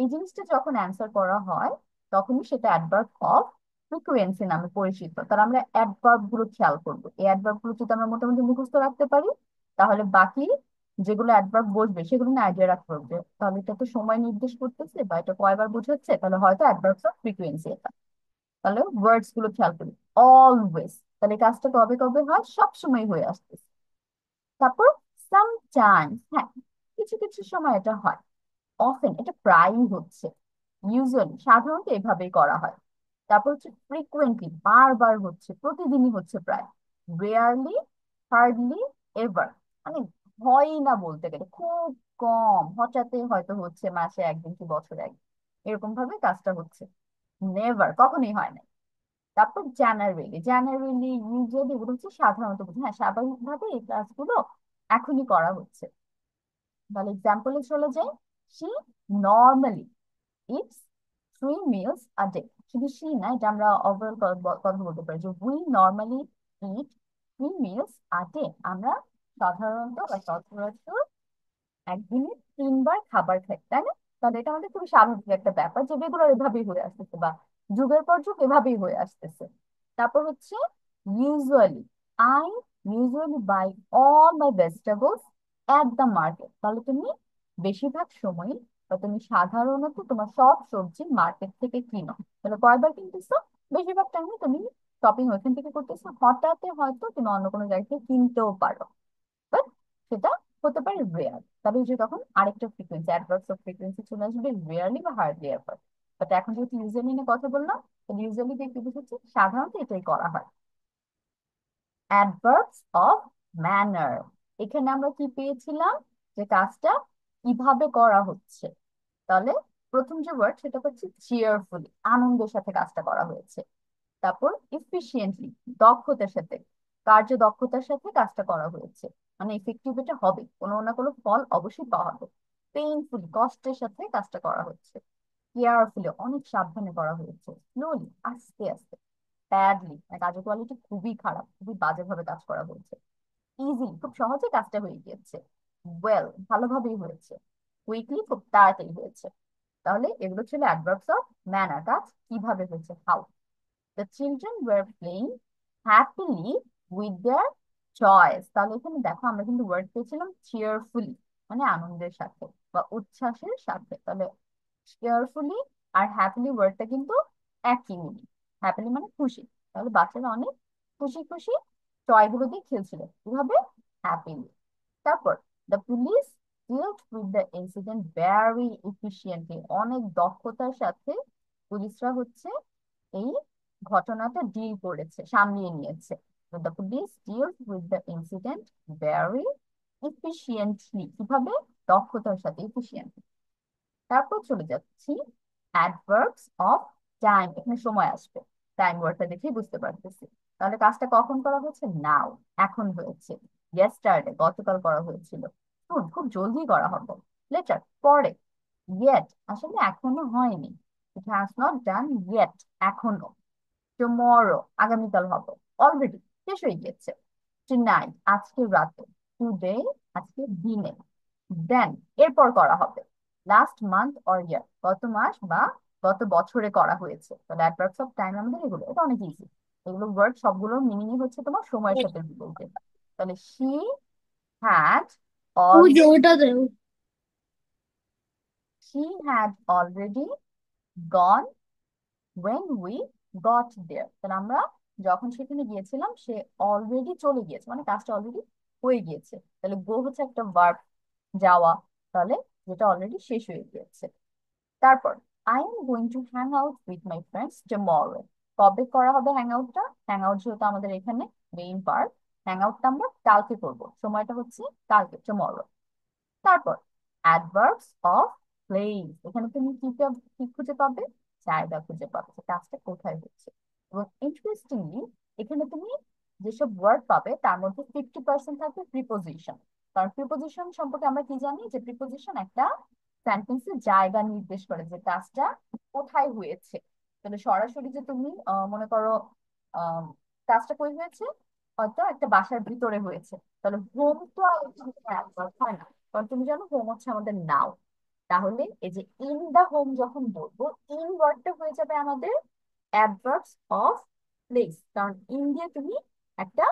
এই জিনিসটা যখন অ্যান্সার করা হয় তখনই সেটা অ্যাডভার্ব অফ ফ্রিকুয়েন্সি নামে পরিচিত। তাহলে আমরা অ্যাডভার্ব গুলো খেয়াল করবো, এই অ্যাডভার্ব গুলো যদি আমরা মোটামুটি মুখস্থ রাখতে পারি, তাহলে বাকি যেগুলো অ্যাডভার্ব বসবে সেগুলো নিয়ে আইডিয়া রাখতে হবে। তাহলে এটা তো সময় নির্দেশ করতেছে বা এটা কয়বার বোঝাচ্ছে, তাহলে হয়তো অ্যাডভার্বস অফ ফ্রিকুয়েন্সি এটা। তাহলে ওয়ার্ডস গুলো খেয়াল করি, অলওয়েজ, তাহলে এই কাজটা কবে কবে হয়, সব সময় হয়ে আসতেছে। তারপর সামটাইমস, হ্যাঁ কিছু কিছু সময় এটা হয়, অফেন এটা প্রায়ই হচ্ছে, ইউজুয়ালি সাধারণত এভাবেই করা হয়। তারপর হচ্ছে ফ্রিকুয়েন্টলি বারবার হচ্ছে, প্রতিদিনই হচ্ছে প্রায়। রেয়ারলি, হার্ডলি, এভার, মানে হয়ই না, বলতে গেলে খুব কম, হঠাৎই হয়তো হচ্ছে মাসে একদিন কি বছরে একদিন, এরকম ভাবে কাজটা হচ্ছে। নেভার, কখনোই হয় না। তারপর জেনারেলি, জেনারেলি, ইউজুয়ালি, এগুলো হচ্ছে সাধারণত বোঝায়, হ্যাঁ স্বাভাবিকভাবে এই কাজগুলো এখনই করা হচ্ছে। তাহলে এক্সাম্পলে চলে যাই, she normally it's 3 meals a day, শুধু সি না, এটা আমরা ওভারঅল কথা বলতে পারি যে we normally it 3 meals a day, আমরা সাধারণত বা সচরাচর একদিনে 3 বার খাবার খাই, তাই না। তাহলে এটা আমাদের খুবই স্বাভাবিক একটা ব্যাপার, যে রেগুলার এভাবেই হয়ে আসতেছে, বা যুগের পর যুগ এভাবেই হয়ে আসতেছে। তারপর হচ্ছে usually, I usually buy all my vegetables at the market, তাহলে তুমি বেশিরভাগ সময় বা তুমি সাধারণত তোমার সব সবজি মার্কেট থেকে কিনো। তাহলে কয়বার কিনতেছো, বেশিরভাগ টাইমে তুমি শপিং ওইখান থেকে করতেছো, হঠাৎ হয়তো তুমি অন্য কোনো জায়গা থেকে কিনতেও পারো, বাট সেটা হতে পারে রেয়ার। তবে যে তখন আরেকটা ফ্রিকোয়েন্সি, অ্যাডভার্বস অফ ফ্রিকোয়েন্সি চলে আসবে, রেয়ারলি বা হার্ডলি এভার। বাট এখন যেহেতু ইউজুয়ালি নিয়ে কথা বললাম, তাহলে ইউজুয়ালি দিয়ে কি বুঝেছি, সাধারণত এটাই করা হয়। অ্যাডভার্বস অফ ম্যানার, এখানে আমরা কি পেয়েছিলাম, যে কাজটা কিভাবে করা হচ্ছে। তাহলে প্রথম যে ওয়ার্ড সেটা হচ্ছে চিয়ারফুলি, আনন্দের সাথে কাজটা করা হয়েছে। তারপর ইফিশিয়েন্টলি, দক্ষতার সাথে, কার্যদক্ষতার সাথে কাজটা করা হয়েছে, মানে ইফেক্টিভ এটা হবে, কোনো না কোনো ফল অবশ্যই পাওয়া হবে। পেইনফুলি, কষ্টের সাথে কাজটা করা হচ্ছে। কেয়ারফুলি অনেক সাবধানে করা হয়েছে, স্লোলি আস্তে আস্তে, ব্যাডলি মানে কাজের কোয়ালিটি খুবই খারাপ, খুবই বাজেভাবে কাজ করা হয়েছে, ইজিলি খুব সহজে কাজটা হয়ে গিয়েছে, ওয়েল ভালোভাবেই হয়েছে, কুইকলি খুব তাড়াতাড়ি হয়েছে। তাহলে এগুলো ছিল অ্যাডভার্বস অফ ম্যানার, কাজ কিভাবে হয়েছে, how. The children were playing happily with their toys. তাহলে এখানে দেখো আমরা কিন্তু ওয়ার্ড পেয়েছিলাম cheerfully মানে আনন্দের সাথে বা উচ্ছ্বাসের সাথে। তাহলে cheerfully আর happily ওয়ার্ডটা কিন্তু একই মিনিং। হ্যাপিলি মানে খুশি, তাহলে বাচ্চারা অনেক খুশি খুশি টয় গুলো দিয়ে খেলছিল, কিভাবে, হ্যাপিলি। তারপর the police dealt with the incident very efficiently, অনেক দক্ষতার সাথে পুলিশরা হচ্ছে এই ঘটনাটা ডিল করেছে, সামলিয়ে নিয়েছে। So the police dealt with the incident very efficiently, কিভাবে, দক্ষতার সাথে, efficiently। তারপর চলে যাচ্ছি অ্যাডভার্বস অফ টাইম, এখানে সময় আসবে, টাইম ওয়ার্ডটা দেখেই বুঝতে পারতেছি। তাহলে কাজটা কখন করা হয়েছে, নাও এখন হয়েছে, ইয়েস্টারডে গতকাল করা হয়েছিল, সুন খুব জলদি করা হবে, লেটার পরে, ইয়েট আসলে এখনো হয়নি, it has not done yet এখনো, টুমরো আগামীকাল হবে, অলরেডি শেষ হয়ে গিয়েছে, টুনাইট আজকে রাতে, টুডে আজকে দিনে, দেন এরপর করা হবে, লাস্ট মান্থ অর ইয়ার গত মাস বা গত বছরে করা হয়েছে। তাহলে অ্যাডভার্বস অফ টাইম আমাদের এগুলো, এটা অনেক ইজি। এগুলো ওয়ার্ড সবগুলোর মিনিংই হচ্ছে তোমার সময়ের সাথে রিলেটেড। তাহলে শি হ্যাড অল ওটা দেও। She had already gone when we got there, তাহলে আমরা যখন সেখানে গিয়েছিলাম সে অলরেডি চলে গিয়েছে মানে কাজটা অলরেডি হয়ে গিয়েছে। তাহলে গো হচ্ছে একটা ভার্ব, যাওয়া, তাহলে যেটা অলরেডি শেষ হয়ে গিয়েছে। তারপর I am going to hang out with my friends tomorrow, কবে করা হবে হ্যাং আউটটা, হ্যাং আউট যেহেতু আমাদের এখানে মেইন পার্ট, হ্যাং আউটটা আমরা কালকে করবো, সময়টা হচ্ছে কালকে, টুমরো। তারপর অ্যাডভার্বস অফ প্লেস, এখানে তুমি কি খুঁজে পাবে, জায়গা খুঁজে পাবে যে কাজটা কোথায় হচ্ছে। এবং ইন্টারেস্টিংলি এখানে তুমি যেসব ওয়ার্ড পাবে তার মধ্যে 50% থাকবে প্রিপোজিশন। কারণ প্রিপোজিশন সম্পর্কে আমরা কি জানি যে প্রিপোজিশন একটা সেন্টেন্সের জায়গা নির্দেশ করে যে কাজটা কোথায় হয়েছে। তাহলে সরাসরি যে তুমি মনে করো আহ কাজটা কই হয়েছে, হয়তো একটা বাসার ভিতরে হয়েছে, তাহলে হোম তো আর হয় না, কারণ তুমি জানো হোম হচ্ছে আমাদের নাও। তাহলে এই যে ইন দা হোম যখন বলবো, ইন ওয়ার্ডটা হয়ে যাবে আমাদের অ্যাডভার্বস অফ প্লেস, কারণ ইন দিয়ে তুমি একটা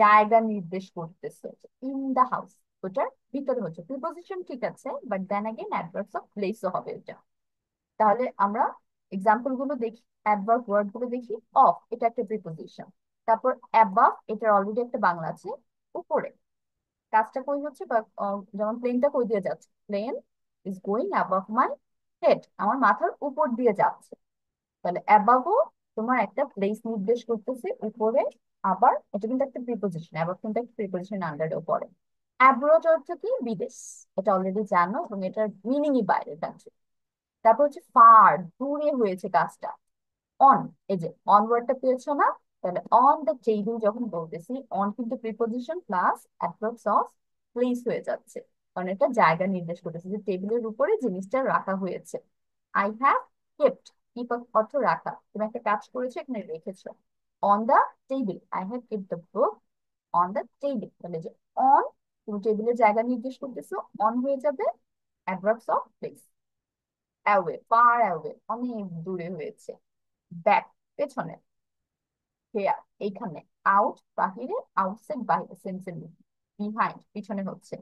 জায়গা নির্দেশ করতেছো, ইন দা হাউস ওটার ভিতরে হচ্ছে প্রিপোজিশন, ঠিক আছে, but then again adverbs of প্লেসও হবে এটা। তাহলে আমরা এক্সাম্পল গুলো দেখি, অ্যাডভার্ব ওয়ার্ড গুলো দেখি। অফ এটা একটা প্রিপোজিশন, তারপর অ্যাবাভ এটার অলরেডি একটা বাংলা আছে, উপরে, কাজটা কই হচ্ছে বা যেমন প্লেনটা কই দিয়ে যাচ্ছে, plane is going above my head, আমার মাথার উপর দিয়ে যাচ্ছে। তাহলে অ্যাবাভও তোমার একটা প্লেস নির্দেশ করতেছে উপরে, আবার এটা কিন্তু একটা প্রিপোজিশন, অ্যাবাভ কিন্তু একটা প্রিপোজিশন আন্ডারেও পড়ে। অ্যাব্রোড অর্থ কি, বিদেশ, এটা অলরেডি জানো এবং এটার মিনিংই বাইরে কান্ট্রি। তারপর হচ্ছে ফার, দূরে হয়েছে কাজটা, অন, এই যে অন ওয়ার্ডটা পেয়েছো না, তাহলে অন দ্য টেবিল যখন বলতেছি, অন কিন্তু preposition plus adverbs of place হয়ে যাচ্ছে, কারণ এটা জায়গা নির্দেশ করতেছে যে টেবিলের উপরে জিনিসটা রাখা হয়েছে। আই হ্যাভ কেপ্ট, কিপ অর্থ রাখা, তুমি একটা কাজ করেছো এখানে রেখেছো। On the table, I have kept the book on the table, তাহলে যে অন তুমি টেবিলের জায়গা নির্দেশ করতেছো, অন হয়ে যাবে adverbs of place. Away, far away অনেক দূরে হয়েছে। ব্যাক পেছনে, হেয়ার এইখানে, আউট বাহিরে, আউটসাইড বাহিরে, সেম সেম, বিহাইন্ড পিছনে হচ্ছে,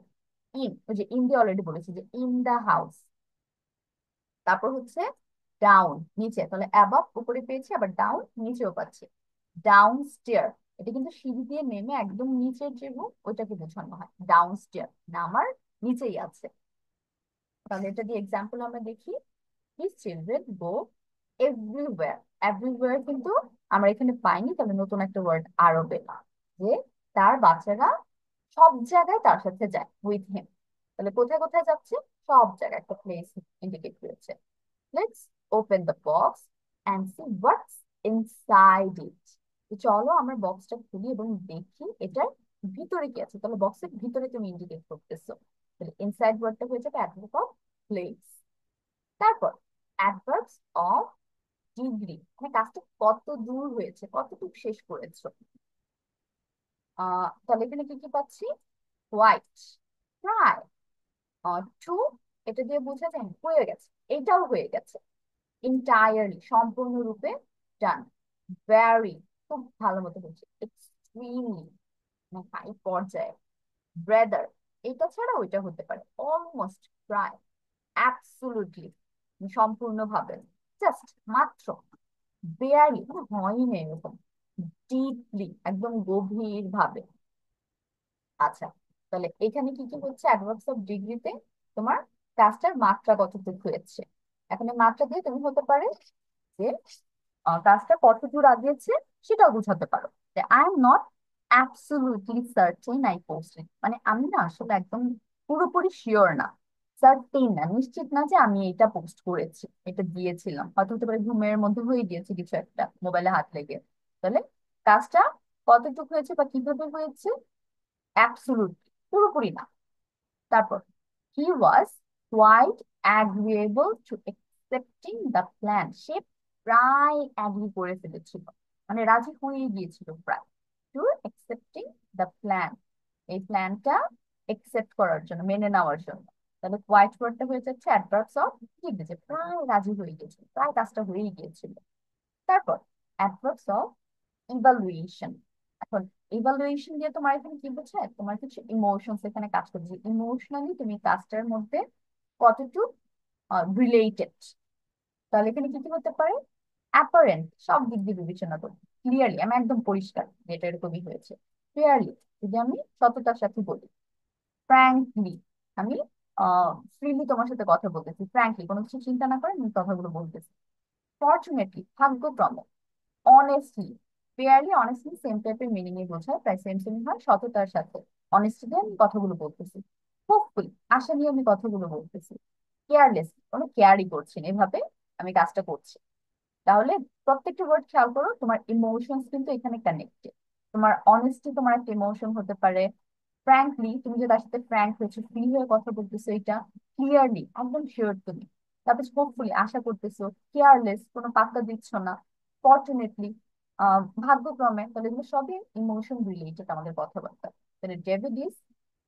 ইন ওই যে ইন দিয়ে অলরেডি বলেছি যে ইন দা হাউস। তারপর হচ্ছে ডাউন নিচে, তাহলে অ্যাবাভ উপরে পেয়েছি, আবার ডাউন নিচেও পাচ্ছি, ডাউন স্টেয়ার এটা কিন্তু সিঁড়ি দিয়ে নেমে একদম নিচের যে রুম ওইটাকে বোঝানো হয়, ডাউন স্টেয়ার নামার নিচেই আছে। তাহলে এটা দিয়ে এক্সাম্পল আমরা দেখি, His children go everywhere, everywhere কিন্তু আমরা এখানে পাইনি, তাহলে নতুন একটা ওয়ার্ড আরো পেলাম যে তার বাচ্চারা সব জায়গায় তার সাথে যায়, উইথ হিম। তাহলে কোথায় কোথায় যাচ্ছে, সব জায়গায় একটা প্লেস ইন্ডিকেট করেছে। Let's open the box and see what's inside it, চলো আমরা বক্সটা খুলি এবং দেখি এটার ভিতরে কি আছে। তাহলে বক্সের ভিতরে তুমি ইন্ডিকেট করতেছো, তাহলে ইনসাইড ওয়ার্ডটা হয়ে যাবে অ্যাডভার্ব অফ প্লেস। তারপর অ্যাডভার্বস অফ ডিগ্রি, মানে কাজটা কত দূর হয়েছে, কতটুকু শেষ করেছো। তাহলে এখানে কি কি পাচ্ছি? হোয়াইট, প্রায়, টু, এটা দিয়ে বোঝা যায় হয়ে গেছে, এটাও হয়ে গেছে। এন্টায়ারলি, সম্পূর্ণরূপে। ডান। ভ্যারি, খুব ভালো মতো হচ্ছে। এক্সট্রিমলি, মানে হাই পর্যায়ে। ব্রাদার, এটা ছাড়া ওইটা হতে পারে। অলমোস্ট, প্রায়। অ্যাবসোলুটলি, সম্পূর্ণভাবে। জাস্ট, মাত্র। বেয়ারলি, মানে হয়ই না এরকম। ডিপলি, একদম গভীর ভাবে। আচ্ছা, তাহলে এখানে কি কি হচ্ছে অ্যাডভার্বস অফ ডিগ্রিতে? তোমার কাজটার মাত্রা কতটুকু হয়েছে। এখন এই মাত্রা দিয়ে তুমি হতে পারে যে কাজটা কত দূর আগিয়েছে সেটাও বোঝাতে পারো। I am not absolutely certain I posted, মানে আমি না আসলে একদম পুরোপুরি শিওর না, সার্টেন না, নিশ্চিত না যে আমি এটা পোস্ট করেছি, এটা দিয়েছিলাম, হয়তো হতে পারে ঘুমের মধ্যে হয়ে গিয়েছে কিছু একটা, মোবাইলে হাত লেগে। তাহলে কাজটা কতটুকু হয়েছে বা কিভাবে হয়েছে? অ্যাবসলুটলি, পুরোপুরি না। তারপর, he was quite agreeable to accepting the plan, সে প্রায় অ্যাগ্রি করে ফেলেছিল, মানে রাজি হয়ে গিয়েছিল প্রায়। টু অ্যাকসেপ্টিং দ্য প্ল্যান, এই প্ল্যানটা অ্যাকসেপ্ট করার জন্য, মেনে নেওয়ার জন্য। তাহলে কোয়াইট ওয়ার্ডটা হয়ে যাচ্ছে অ্যাডভার্বস অফ ডিগ্রি, যে প্রায় রাজি হয়ে গিয়েছিল, প্রায় কাজটা হয়েই গিয়েছিল। তারপর অ্যাডভার্বস অফ ইভালুয়েশন। এখন ইভালুয়েশন দিয়ে তোমার এখানে কি বোঝায়? তোমার কিছু ইমোশনস এখানে কাজ করছে, ইমোশনালি তুমি কাজটার মধ্যে কতটুকু রিলেটেড। তাহলে এখানে কি কি হতে পারে? অ্যাপারেন্ট, সব দিক দিয়ে বিবেচনা করি। ক্লিয়ারলি, আমি একদম পরিষ্কার যে এটা এরকমই হয়েছে। ক্লিয়ারলি, যদি আমি সততার সাথে বলি। ফ্র্যাঙ্কলি, আমি ফ্রিলি তোমার সাথে কথা বলতেছি, ফ্র্যাঙ্কলি, কোনো কিছু চিন্তা না করে আমি কথাগুলো বলতেছি। ফর্চুনেটলি, ভাগ্যক্রমে। অনেস্টলি, ফেয়ারলি, অনেস্টলি সেম টাইপের মিনিং এ বোঝায়, প্রায় সেম সেম হয়। সততার সাথে, অনেস্টি দিয়ে আমি কথাগুলো বলতেছি। হোপফুলি, আশা নিয়ে আমি কথাগুলো বলতেছি। কেয়ারলেস, কোনো কেয়ারই করছি না, এভাবে আমি কাজটা করছি। তাহলে প্রত্যেকটা ওয়ার্ড খেয়াল করো, তোমার ইমোশনস কিন্তু এখানে কানেক্টেড। তোমার অনেস্টি তোমার একটা ইমোশন হতে পারে। ফ্র্যাঙ্কলি, তুমি যে তার সাথে ফ্র্যাঙ্ক হয়েছো, ফ্রি হয়ে কথা বলতেছো, এটা ক্লিয়ারলি, একদম শিওর তুমি। তারপর হোপফুলি, আশা করতেছো। কেয়ারলেস, কোনো পাত্তা দিচ্ছ না। ফর্চুনেটলি, ভাগ্যক্রমে। তাহলে এগুলো সবই ইমোশন রিলেটেড আমাদের কথাবার্তা। তাহলে David is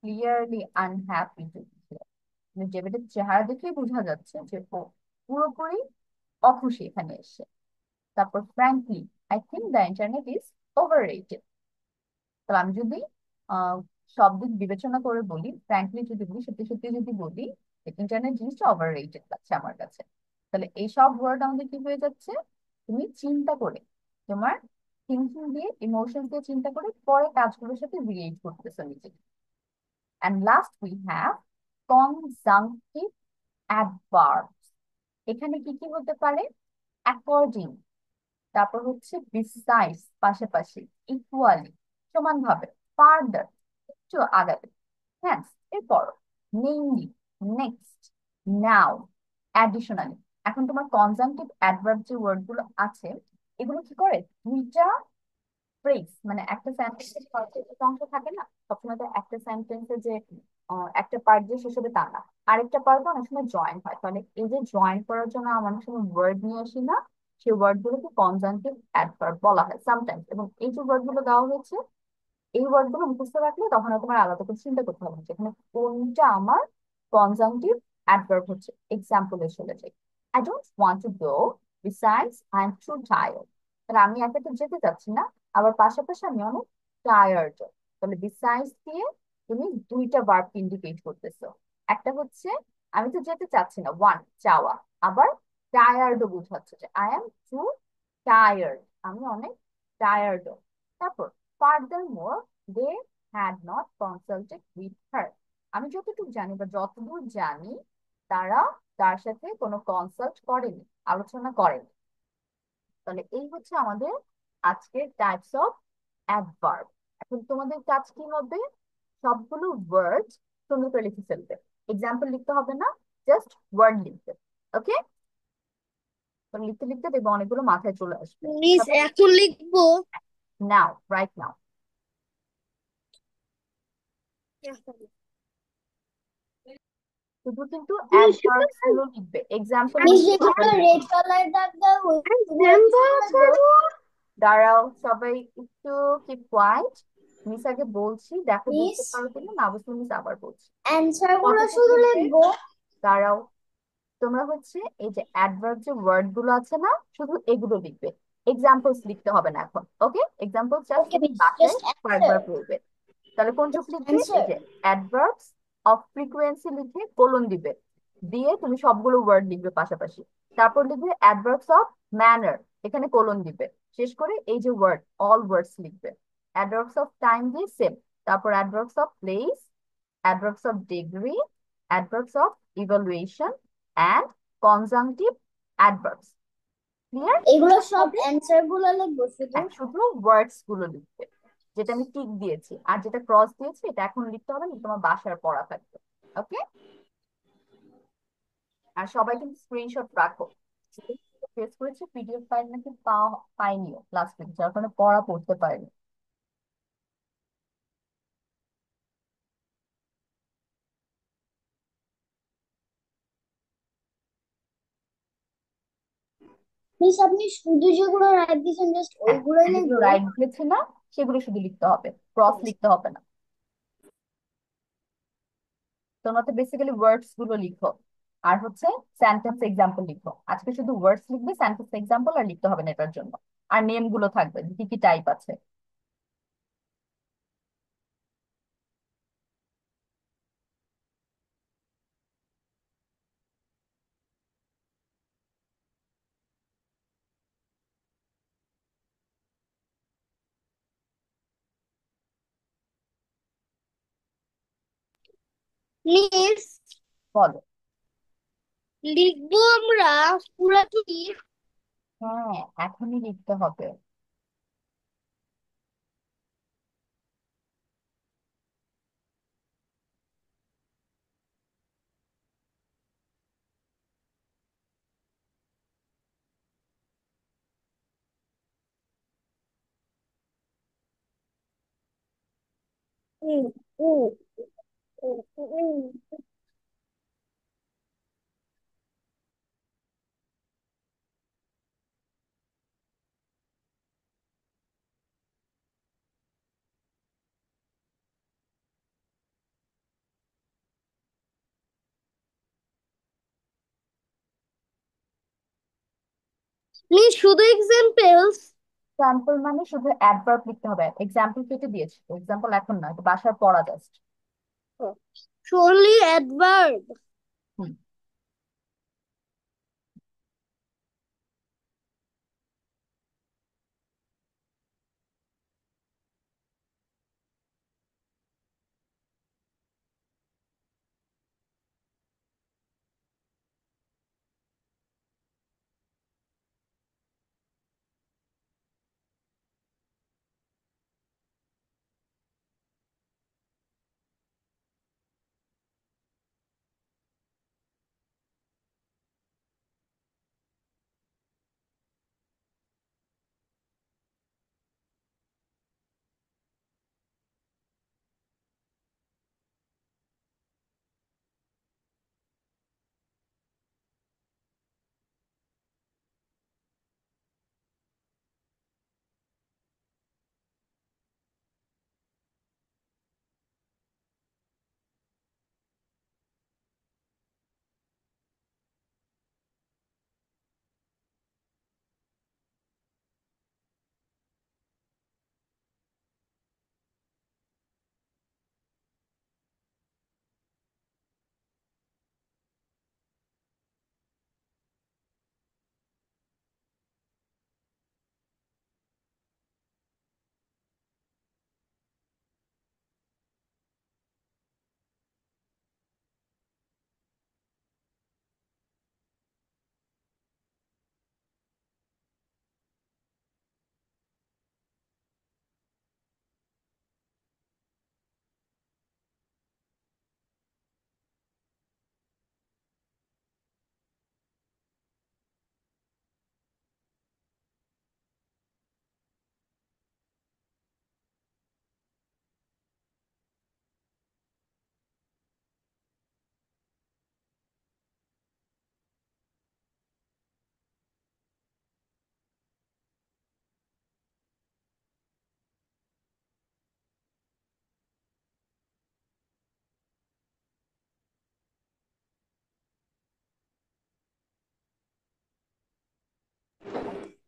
clearly unhappy to, ডেভিডের চেহারা দেখেই বোঝা যাচ্ছে যে ও পুরোপুরি অখুশি এখানে এসে। তারপর frankly, I think the internet is over rated. তো আমি যদি আহ সব দিক বিবেচনা করে বলি, ফ্র্যাঙ্কলি যদি বলি, সত্যি সত্যি যদি বলি, ইন্টারনেট জিনিসটা ওভার রেটেড লাগছে আমার কাছে। তাহলে এই সব ওয়ার্ড আমাদের কি হয়ে যাচ্ছে? তুমি চিন্তা করে, তোমার থিঙ্কিং দিয়ে, ইমোশন দিয়ে চিন্তা করে পরে কাজগুলোর সাথে রিলেট করতেছো নিজেকে। And last we have conjunctive adverbs. এখানে কি কি হতে পারে? অ্যাকর্ডিং, তারপর হচ্ছে বিসাইডস, পাশাপাশি, ইকুয়ালি, সমানভাবে, ফার্দার, একটু আগাবে, হ্যাঁ, এরপর, মেইনলি, নেক্সট, নাও, অ্যাডিশনালি। এখন তোমার কনজাংটিভ অ্যাডভার্ব যে ওয়ার্ড গুলো আছে, এগুলো কি করে? দুইটা ফ্রেজ, মানে একটা সেন্টেন্সের একটা অংশ থাকে না, সবসময় তো একটা সেন্টেন্সে যে একটা পার্ট দিয়ে শেষ হবে তা না, আরেকটা পার্ট অনেক সময় জয়েন হয়। তাহলে এই যে জয়েন করার জন্য আমরা অনেক সময় ওয়ার্ড নিয়ে আসি না, সেই ওয়ার্ড গুলোকে কনজাংটিভ অ্যাডভার্ব বলা হয় সামটাইমস। এবং এই যে ওয়ার্ড গুলো দেওয়া হয়েছে, এই ওয়ার্ড গুলো মুখস্থ রাখলে তখন আর তোমার আলাদা করে চিন্তা করতে হবে না যেখানে কোনটা আমার কনজাংটিভ অ্যাডভার্ব হচ্ছে। এক্সাম্পলে চলে যাই। I don't want to go, besides I am two tired. তাহলে আমি একা তো যেতে চাচ্ছি না, আবার পাশাপাশি আমি অনেক টায়ার্ড। তাহলে বিসাইডস দিয়ে তুমি দুইটা ভার্ব ইন্ডিকেট করতেছো। একটা হচ্ছে আমি তো যেতে চাচ্ছি না, ওয়ান, চাওয়া। আবার টায়ার্ডও বোঝাচ্ছে যে আই এম টু টায়ার্ড, আমি অনেক টায়ার্ড। তারপর, furthermore, they had not consulted with her. আমি যতটুকু জানি বা যতদূর জানি, তারা তার সাথে কোনো কনসাল্ট করেনি, আলোচনা করেনি। তাহলে এই হচ্ছে আমাদের আজকের টাইপস অফ অ্যাডভার্ব। এখন তোমাদের কাজ কি হবে? সবগুলো ওয়ার্ড সুন্দর করে লিখে ফেলবে। এক্সাম্পল লিখতে হবে না, জাস্ট ওয়ার্ড লিখতে। ওকে, তো লিখতে লিখতে দেখবে অনেকগুলো মাথায় চলে আসবে। মিস এখন লিখবো? নাও, রাইট নাও। এখন। শুধু কিন্তু মিস অ্যাডভার্বস গুলো লিখবে, এক্সাম্পল মিস লিখতে হবে যেগুলো না রেড কোনো। কালার দাগ দেওয়া ওইগুলো কি এক্সাম্পল বলবো? দাঁড়াও সবাই একটু কি কোয়াইট। মিস আগে বলছি, দেখো বুঝতে মিস পারো কিনা, না বুঝলে মিস আবার বলছি। অ্যান্সার গুলো কতটুকু শুধু লিখবে? লিখবো? দাঁড়াও, তোমরা হচ্ছে এই যে অ্যাডভার্ব যে ওয়ার্ড গুলো আছে না, শুধু এগুলো লিখবে, এক্সাম্পলস লিখতে হবে না এখন। ওকে, এক্সাম্পল জাস্ট ওকে তুমি মিস, বাসায় জাস্ট অ্যান্সার, কয়েকবার পড়বে। তাহলে কোনটুকু জাস্ট লিখবে? এই অ্যান্সার। যে অ্যাডভার্বস অফ ফ্রিকোয়েন্সি লিখে কোলন দিবে, দিয়ে তুমি সবগুলো ওয়ার্ড লিখবে পাশাপাশি। তারপর লিখবে অ্যাডভার্বস অফ ম্যানার, এখানে কোলন দিবে। শেষ করে এই যে ওয়ার্ড, অল ওয়ার্ডস লিখবে। অ্যাডভার্বস অফ টাইম দিয়ে সেম। তারপর adverbs of place, adverbs of degree, adverbs of evaluation, and conjunctive adverbs. Clear? এগুলো সব হবে? অ্যান্সার গুলো লিখবো শুধু? হ্যাঁ, শুধু ওয়ার্ডস গুলো লিখবে, যেটা আমি টিক দিয়েছি। আর যেটা ক্রস দিয়েছি এটা এখন লিখতে হবে না, তোমার বাসার পড়া থাকবে। ওকে, আর সবাই কিন্তু স্ক্রিনশট রাখো। ফেস করেছে পিডিএফ ফাইল নাকি পাইনিও লাস্ট উইক, যার কারণে পড়া পড়তে পারেনি। মিস আপনি শুধু যেগুলো রাইট দিয়েছেন জাস্ট হ্যাঁ, ওইগুলোই যেগুলো লিখবো? রাইট দিয়েছে না সেগুলো শুধু লিখতে হবে, ক্রস লিখতে হবে না। তোমরা তো বেসিক্যালি ওয়ার্ডস গুলো লিখো, আর হচ্ছে সেন্টেন্স এক্সাম্পল লিখো। আজকে শুধু ওয়ার্ডস লিখবে, সেন্টেন্স এক্সাম্পল আর লিখতে হবে না এটার জন্য। আর নেম গুলো থাকবে যে কি কি টাইপ আছে। মিস বলো। লিখবো আমরা পুরাটুকি? হ্যাঁ, এখনই লিখতে হবে। হুম, হুম, হুম, হুম। মিস শুধু এক্সাম্পলস? এক্সাম্পল মানে শুধু অ্যাডভার্ব লিখতে হবে, এক্সাম্পল কেটে দিয়েছি, এক্সাম্পল এখন না, এটা বাসার পড়া just. only adverb? Hmm.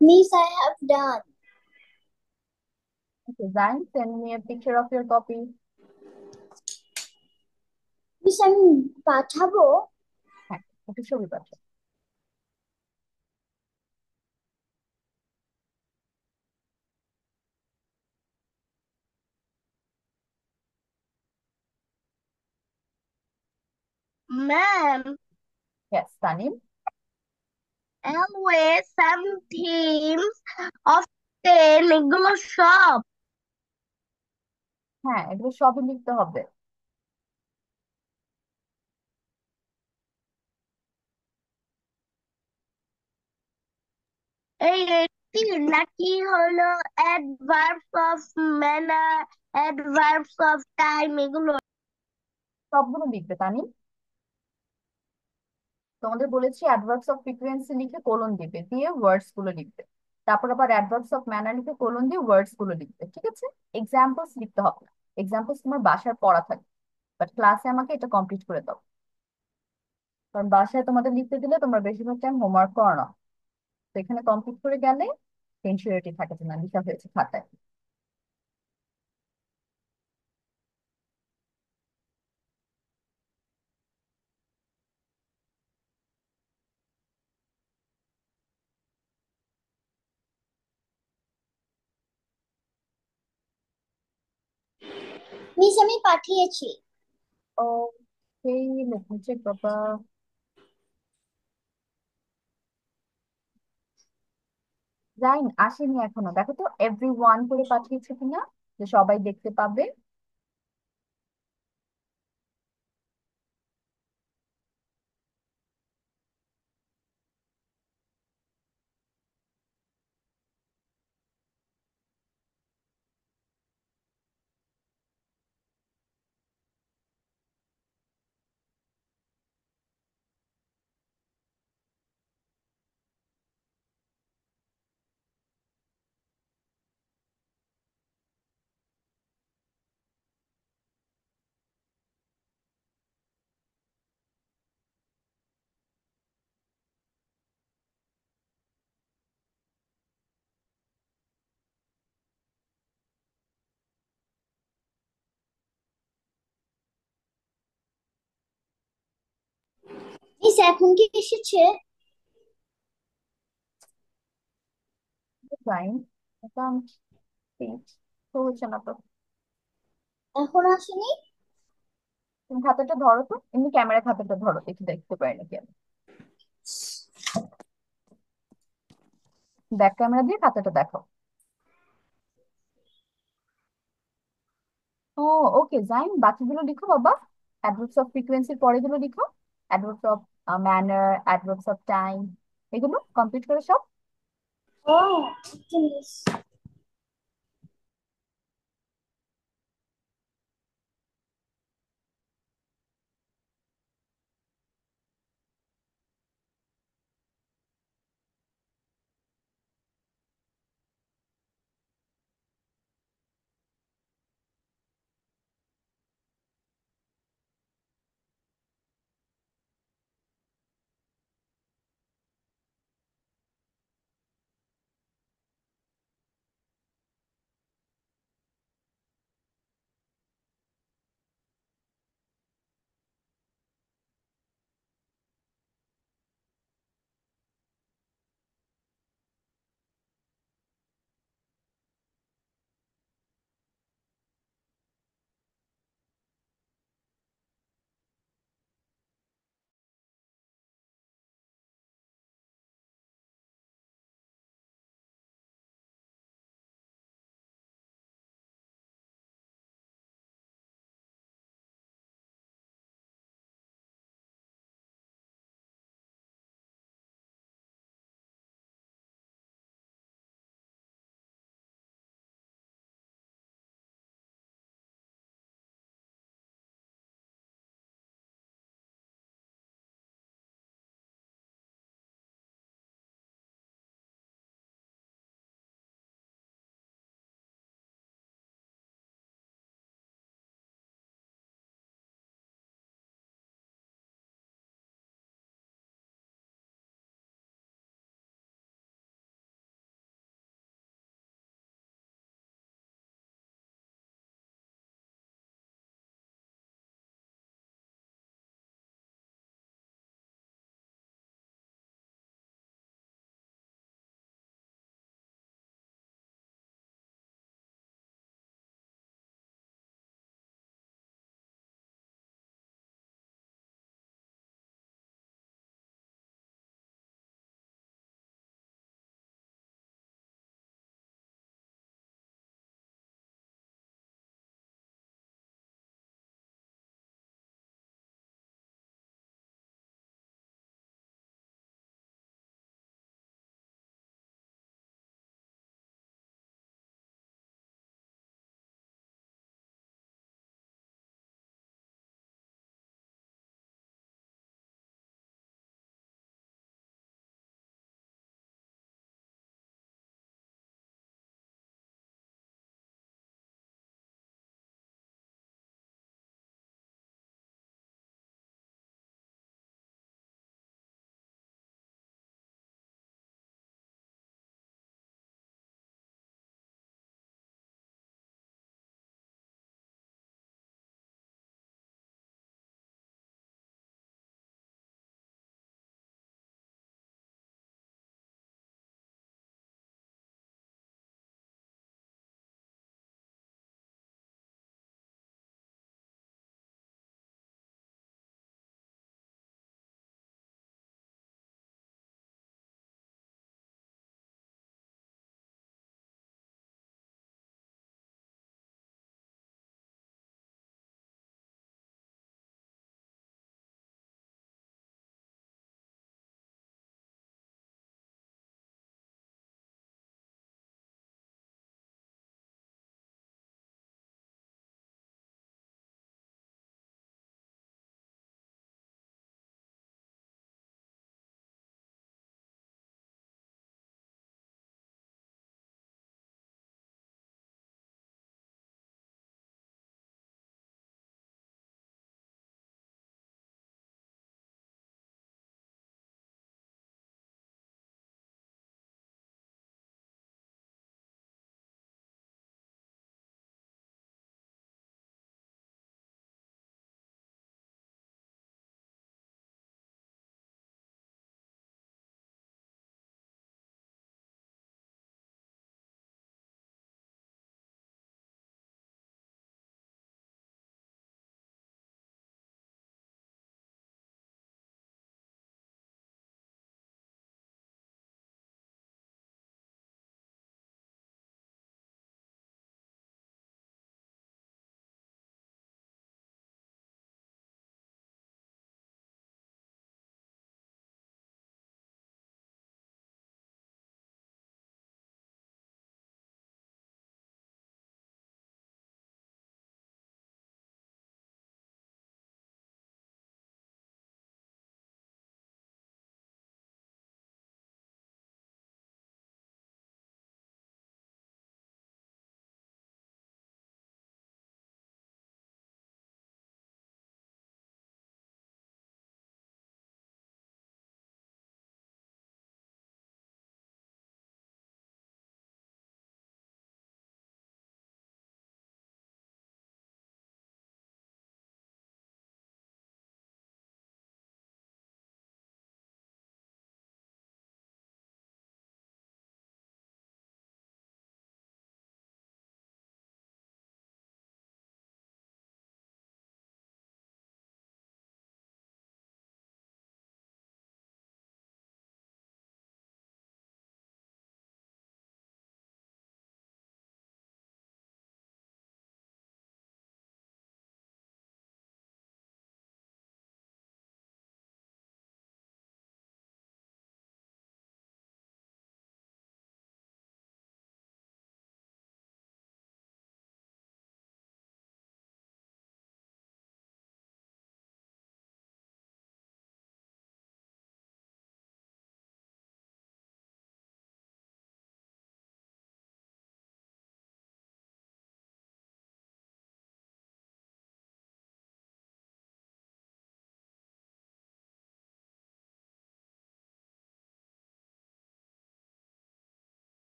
Miss, I have done. Okay, Zain, send me a picture of your copy. Miss আমি পাঠাবো। হ্যাঁ, একটু ছবি পাঠাও। Ma'am, Yes, Tanim. always some themes of 10 এগুলো সব। হ্যাঁ, এগুলো সবই লিখতে হবে। এই 18 নাকি হলো adverbs of manner, adverbs of time এগুলো। সবগুলো লিখবে তানিম। তোমাদের বলেছি অ্যাডভার্বস অফ ফ্রিকুয়েন্সি লিখে কোলন দিবে, দিয়ে ওয়ার্ডস গুলো লিখবে। তারপর আবার অ্যাডভার্বস অফ ম্যানার লিখে কোলন দিয়ে ওয়ার্ডস গুলো লিখবে, ঠিক আছে? এক্সাম্পলস লিখতে হবে না, এক্সাম্পলস তোমার বাসার পড়া থাকবে, বাট ক্লাসে আমাকে এটা কমপ্লিট করে দাও। কারণ বাসায় তোমাদের লিখতে দিলে তোমরা বেশিরভাগ টাইম হোমওয়ার্ক করো না, তো এখানে কমপ্লিট করে গেলে টেনশিওরিটি থাকে যে না লিখা হয়েছে খাতায়। মিস আমি পাঠিয়েছি। ওকে, লেট মি চেক বাবা। জাইন আসেনি এখনো, দেখো তো এভরি ওয়ান করে পাঠিয়েছে কিনা, যে সবাই দেখতে পাবে। মিস এখন কি এসেছে? জাইন এটা তো হচ্ছে না তো। এখন আসেনি? তুমি খাতাটা ধরো তো, এমনি ক্যামেরা খাতাটা ধরো, দেখি দেখতে পাই নাকি আমি। ব্যাক ক্যামেরা দিয়ে খাতাটা দেখো। ও, ওকে জাইন, বাকিগুলো লিখো বাবা। অ্যাডভার্বস অফ ফ্রিকোয়েন্সির পরেগুলো লিখো, adverbs of manner, adverbs of time, এগুলো কমপ্লিট করে সব। ও ওকে মিস।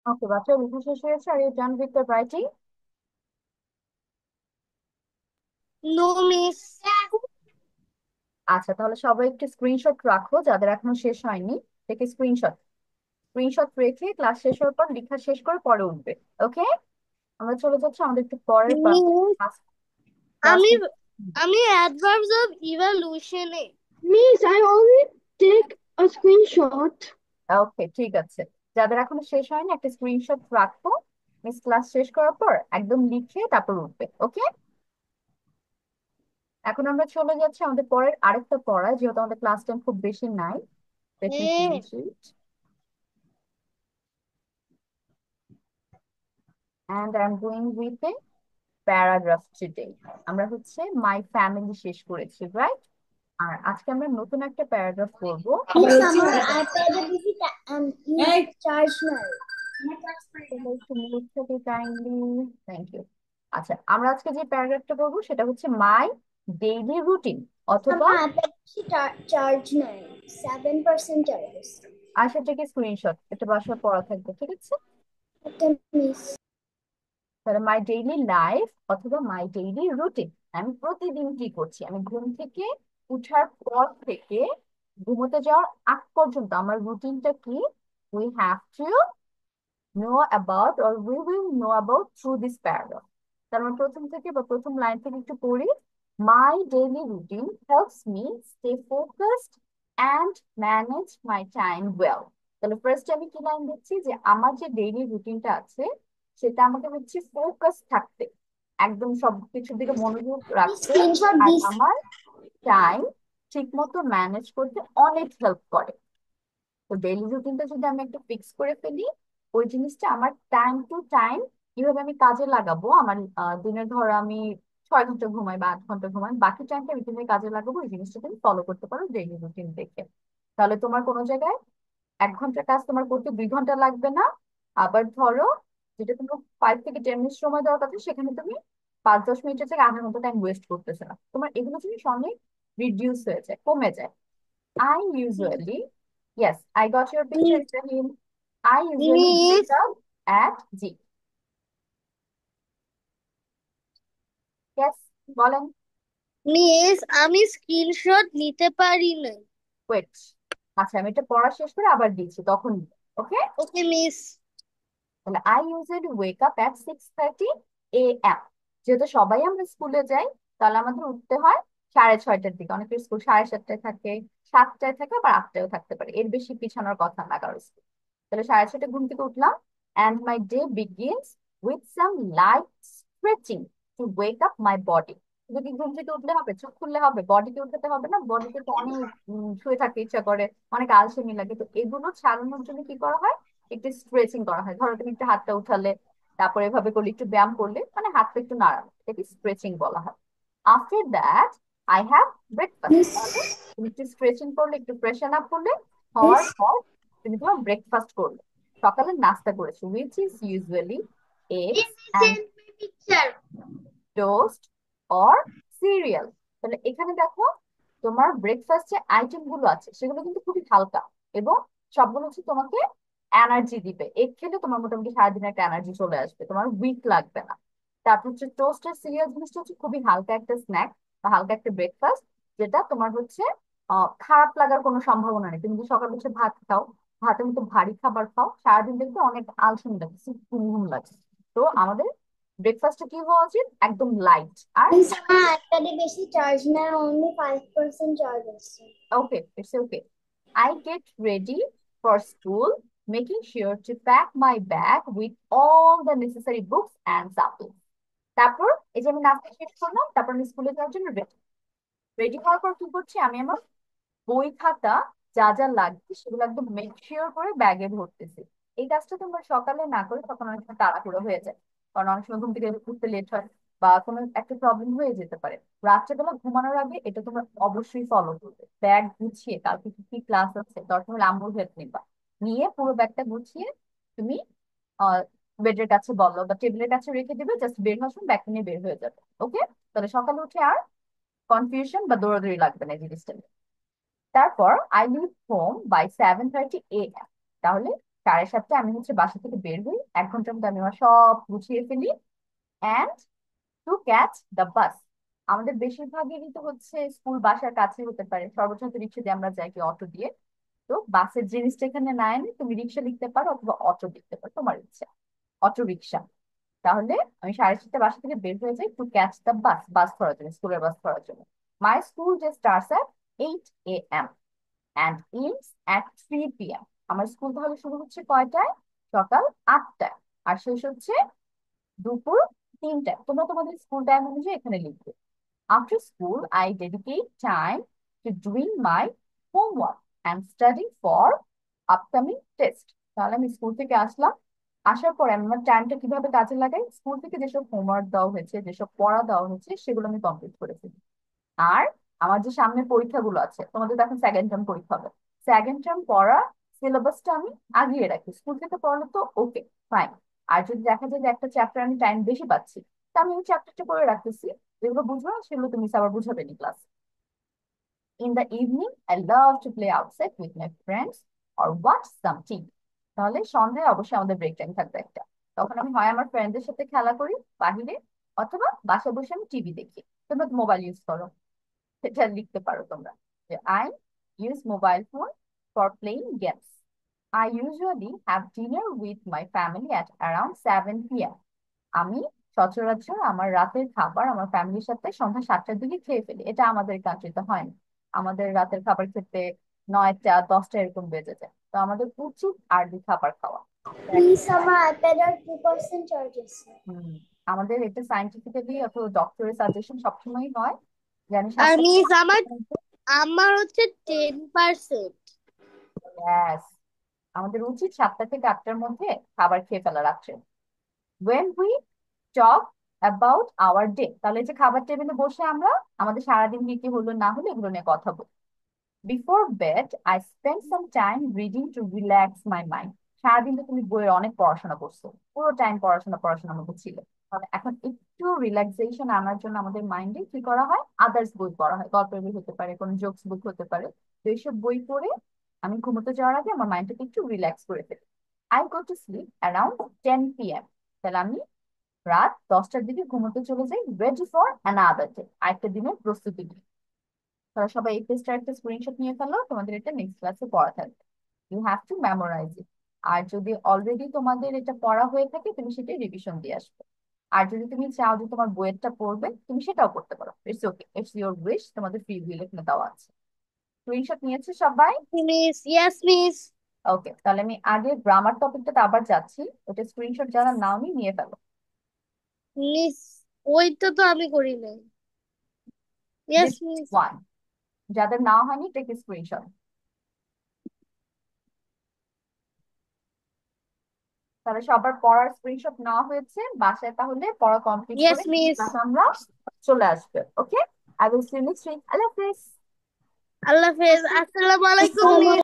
ওকে, বাচ্চা লেখা শেষ হয়েছে। Are you done with the writing? No, miss. আচ্ছা, তাহলে সবাই একটু স্ক্রিনশট রাখো যাদের এখনো শেষ হয়নি। থেকে স্ক্রিনশট স্ক্রিনশট রেখে ক্লাস শেষ হওয়ার পর লেখা শেষ করে পরে উঠবে। ওকে, আমরা চলে যাচ্ছি আমাদের একটু পরের Miss, ক্লাস ক্লাস। আমি আমি adverbs of evolution A Miss, I already take a screenshot. ওকে, ঠিক আছে। যাদের এখনো শেষ হয়নি একটা স্ক্রিনশট রাখো। মিস ক্লাস শেষ করার পর একদম লিখে তারপর উঠবে। ওকে, এখন আমরা চলে যাচ্ছি আমাদের পরের আরেকটা পড়া, যেহেতু আমাদের ক্লাস টাইম খুব বেশি নাই। Let me হ্যাঁ finish it. And I'm going with a paragraph today. আমরা হচ্ছে মাই ফ্যামিলি শেষ করেছি, রাইট? আর আজকে আমরা নতুন একটা প্যারাগ্রাফ পড়বো। মিস আমার আইপ্যাডে বেশি চার্জ নাই। সবাই একটু মিউট থেকে কাইন্ডলি, থ্যাংক ইউ। আচ্ছা, আমরা আজকে যে প্যারাগ্রাফটা পড়বো সেটা হচ্ছে মাই ডেইলি রুটিন, অথবা আমার আইপ্যাডে বেশি চার্জ নাই, 7% চার্জ আছে। আর সেটাকে স্ক্রিনশট এটা বাসায় পড়া থাকবে, ঠিক আছে? ওকে মিস। তাহলে মাই ডেইলি লাইফ অথবা মাই ডেইলি রুটিন, আমি প্রতিদিন কি করছি, আমি ঘুম থেকে উঠার পর থেকে ঘুমোতে যাওয়ার আগ পর্যন্ত আমার রুটিনটা কি, we have to know about or we will know about through this paragraph. তার মানে প্রথম থেকে বা প্রথম লাইন থেকে একটু পড়ি। My daily routine helps me stay focused and manage my time well. তাহলে ফার্স্ট আমি কি লাইন দিচ্ছি, যে আমার যে ডেইলি রুটিনটা আছে সেটা আমাকে হচ্ছে ফোকাস থাকতে, একদম সবকিছুর দিকে মনোযোগ রাখতে, স্ক্রিনশট আর দিস। আমার টাইম ঠিক মতো ম্যানেজ করতে অনেক হেল্প করে। তো ডেইলি রুটিনটা যদি আমি একটু ফিক্স করে ফেলি, ওই জিনিসটা আমার টাইম টু টাইম কিভাবে আমি কাজে লাগাবো, আমার দিনের ধরো আমি 6 ঘন্টা ঘুমাই বা 8 ঘন্টা ঘুমাই, বাকি টাইমটা আমি কিভাবে কাজে লাগাবো এই জিনিসটা তুমি ফলো করতে পারো ডেইলি রুটিন দেখে। তাহলে তোমার কোনো জায়গায় 1 ঘন্টার কাজ তোমার করতে 2 ঘন্টা লাগবে না। আবার ধরো যেটা তোমার 5 থেকে 10 মিনিট সময় দেওয়ার কথা, সেখানে তুমি 5-10 মিনিটের থেকে আধা ঘন্টা টাইম ওয়েস্ট করতেছে না, তোমার এগুলো জিনিস অনেক রিডিউস হয়ে যায়, কমে যায়। I usually, yes, I got your picture, miss Ibrahim. I usually miss wake up at G. Yes, বলেন। মিস আমি স্ক্রিনশট নিতে পারি না। ওয়েট, আচ্ছা আমি এটা পড়া শেষ করে আবার দিচ্ছি, তখন ওকে। Okay miss. তাহলে I usually wake up at 6:30 a.m. যেহেতু সবাই আমরা স্কুলে যাই, তাহলে আমাদের উঠতে হয় 6:30টার দিকে। অনেকের স্কুল 7:30টায় থাকে, 7টায় থাকে, আবার 8টায়ও থাকতে পারে, এর বেশি পিছানোর কথা না কারো স্কুল। তাহলে 6:30টায় ঘুম থেকে উঠলাম, and my day begins with some light stretching to wake up my body. শুধু কি ঘুম থেকে উঠলে হবে, চোখ খুললে হবে, বডিকে উঠাতে হবে না? বডিতে তো অনেক শুয়ে থাকতে ইচ্ছা করে, অনেক আলসেমি লাগে, তো এগুলো ছাড়ানোর জন্য কি করা হয়, একটু স্ট্রেচিং করা হয়। ধরো তুমি একটু হাতটা উঠালে, তারপরে এভাবে করলে, একটু ব্যায়াম করলে, মানে হাতটা একটু নাড়ানো, এটাকে স্ট্রেচিং বলা হয়। After that I have breakfast. Miss তাহলে তুমি একটু স্ট্রেচিং করলে, একটু ফ্রেশন আপ করলে, মিস হওয়ার পর তুমি তোমার ব্রেকফাস্ট করলে, সকালে নাস্তা করেছো, which is usually eggs and send my picture. Toast or serial. তাহলে এখানে দেখো তোমার ব্রেকফাস্ট যে আইটেম গুলো আছে সেগুলো কিন্তু খুবই হালকা, এবং সবগুলো হচ্ছে তোমাকে এনার্জি দিবে। এগ খেলে তোমার মোটামুটি সারাদিন একটা এনার্জি চলে আসবে, তোমার উইক লাগবে না। তারপর হচ্ছে টোস্ট আর সিরিয়াল জিনিসটা হচ্ছে খুবই হালকা একটা স্ন্যাক বা হালকা একটা ব্রেকফাস্ট, যেটা তোমার হচ্ছে খারাপ লাগার কোনো সম্ভাবনা নেই। তুমি যদি সকালে উঠে ভাত খাও, ভাতের মতো ভারী খাবার খাও, সারাদিন দেখবে অনেক আলসেমি লাগছে, ঘুম ঘুম লাগছে। তো আমাদের ব্রেকফাস্টে কি হওয়া উচিত, একদম লাইট আর মিস আমার আইপ্যাডে বেশি চার্জ নাই, অনলি 5% চার্জ আছে। Okay, it's okay. I get ready for school, making sure to pack my bag with all the necessary books and supplies. তারপর এই যে আমি নাস্তা শেষ করলাম, তারপর আমি স্কুলে যাওয়ার জন্য রেডি। রেডি হওয়ার পর কি করছি, আমি আমার বই খাতা যা যা লাগবে সেগুলো একদম মেক শিওর করে ব্যাগে ভরতেছি। এই কাজটা তোমরা সকালে না করে তখন অনেক সময় তাড়াহুড়ো হয়ে যায়, কারণ অনেক সময় ঘুম থেকে উঠতে লেট হয় বা কোনো একটা প্রবলেম হয়ে যেতে পারে। রাত্রেবেলা ঘুমানোর আগে এটা তোমরা অবশ্যই ফলো করবে, ব্যাগ গুছিয়ে কালকে কি কি ক্লাস আছে, দরকার হলে আম্মুর হেল্প নিবা, নিয়ে পুরো ব্যাগটা গুছিয়ে তুমি বেডের কাছে বলো বা টেবিলের কাছে রেখে দিবে, জাস্ট বের হওয়ার সময় ব্যাগটা নিয়ে বের হয়ে যাবে। ওকে, তাহলে সকালে উঠে আর কনফিউশন বা দৌড়াদৌড়ি লাগবে না এই জিনিসটা নিয়ে। তারপর I live home by 7:30 a.m. তাহলে 7:30 আমি হচ্ছে বাসা থেকে বের হই, 1 ঘন্টার মধ্যে আমি আমার সব গুছিয়ে ফেলি। And to catch the bus, আমাদের বেশিরভাগেরই তো হচ্ছে স্কুল বাসার কাছে হতে পারে, সর্বোচ্চ হয়তো রিক্সা দিয়ে আমরা যাই কি অটো দিয়ে। তো বাসের জিনিসটা এখানে না এনে তুমি রিক্সা লিখতে পারো অথবা অটো লিখতে পারো, তোমার ইচ্ছা। Auto rickshaw. তাহলে আমি 7:30 বাসা থেকে বের হয়ে যাই টু ক্যাচ দ্য বাস, বাস ধরার জন্য, স্কুলের বাস ধরার জন্য। মাই স্কুল যে starts at 8 a.m. And ends at 3 p.m. আমার স্কুল তাহলে শুরু হচ্ছে কয়টায়? সকাল 8টায়। আর শেষ হচ্ছে দুপুর 3টায়। তোমরা তোমাদের স্কুল টাইম অনুযায়ী এখানে লিখবে। After school, I dedicate time to doing my homework and studying for upcoming test. তাহলে আমি স্কুল থেকে আসলাম, আসার পরে আমি আমার টাইমটা কিভাবে কাজে লাগাই, স্কুল থেকে যেসব হোমওয়ার্ক দেওয়া হয়েছে, যেসব পড়া দেওয়া হয়েছে, সেগুলো আমি কমপ্লিট করে ফেলি। আর আমার যে সামনে পরীক্ষাগুলো আছে, তোমাদের তো এখন সেকেন্ড টার্ম পরীক্ষা হবে, সেকেন্ড টার্ম পড়া সিলেবাসটা আমি আগিয়ে রাখি। স্কুল থেকে পড়ালে তো ওকে, ফাইন। আর যদি দেখা যায় যে একটা চ্যাপ্টার আমি টাইম বেশি পাচ্ছি, তা আমি ওই চ্যাপ্টারটা পড়ে রাখতেছি। যেগুলো বুঝবো না সেগুলো তুমি আবার বুঝাবে নি class. In the evening I love to play outside with my friends or watch some TV. তাহলে সন্ধ্যায় অবশ্যই আমাদের ব্রেক টাইম থাকবে একটা, তখন আমি হয় আমার ফ্রেন্ডদের সাথে খেলা করি বাহিরে, অথবা বাসায় বসে আমি টিভি দেখি। তোমরা মোবাইল ইউজ করো, সেটা লিখতে পারো তোমরা যে I use mobile phone for playing games. I usually have dinner with my family at around 7 p.m. আমি সচরাচর আমার রাতের খাবার আমার ফ্যামিলির সাথে সন্ধ্যা 7টার দিকে খেয়ে ফেলি। এটা আমাদের কান্ট্রিতে হয় না, আমাদের রাতের খাবার খেতে 9টা 10টা এরকম বেজে যায়। তো আমাদের উচিত আর্লি খাবার খাওয়া। Please, আমার iPad 2% charge আছে। হম, আমাদের এটা সাইন্টিফিক্যালি অথবা ডক্টরের সাজেশন সবসময়ই হয় যে আমি আর 7টা মিস আমার আমার হচ্ছে 10%। Yes, আমাদের উচিত 7টা থেকে 8টার মধ্যে খাবার খেয়ে ফেলা রাত্রে। when we talk about our day, তাহলে এই যে খাবার টেবিলে বসে আমরা আমাদের সারাদিন কি কি হলো না হলো এগুলো নিয়ে কথা বলি। Before bed I spend some time reading to relax my mind. সারাদিন তো তুমি বইয়ের অনেক পড়াশোনা করছো, পুরো টাইম পড়াশোনার মধ্যে ছিল, তাহলে এখন একটু রিল্যাক্সেশন আনার জন্য আমাদের মাইন্ডে কি করা হয়, আদার্স বই পড়া হয়, গল্পের বই হতে পারে, কোনো জোকস বুক হতে পারে। তো এইসব বই পড়ে আমি ঘুমোতে যাওয়ার আগে আমার মাইন্ডটাকে একটু রিল্যাক্স করে ফেলি। I go to sleep around 10 p.m. তাহলে আমি রাত 10টার দিকে ঘুমোতে চলে যাই, রেডি ফর অ্যানাদার ডে, আরেকটা দিনের প্রস্তুতি নিয়ে। তারা সবাই এই পেজটার একটা স্ক্রিনশট নিয়ে ফেলো, তোমাদের এটা নেক্সট ক্লাসে পড়া থাকবে। ইউ হ্যাভ টু মেমোরাইজ ইট। আর যদি অলরেডি তোমাদের এটা পড়া হয়ে থাকে তুমি সেটা রিভিশন দিয়ে আসবে। আর যদি তুমি চাও যে তোমার বইয়েরটা পড়বে, তুমি সেটাও করতে পারো, it's okay, it's your wish, তোমাদের ফ্রি উইল এখানে দেওয়া আছে। স্ক্রিনশট নিয়েছে সবাই? Miss, yes miss. ওকে, তাহলে আমি আগে গ্রামার টপিকটাতে আবার যাচ্ছি, ওটা স্ক্রিনশট যারা নাওনি নিয়ে ফেলো। মিস, ওইটা তো আমি করি নাই। Yes this miss. ওয়ান, যাদের নাও হয়নি টেক স্ক্রিনশট। তাহলে সবার পড়ার স্ক্রিনশট নেওয়া হয়েছে বাসায়, তাহলে পড়া কমপ্লিট ইয়েস করে মিস। ক্লাসে আমরা চলে আসবে। Okay, I will see you next week. আল্লাহ হাফেজ। আল্লাহ হাফেজ। আসসালামু আলাইকুম মিস।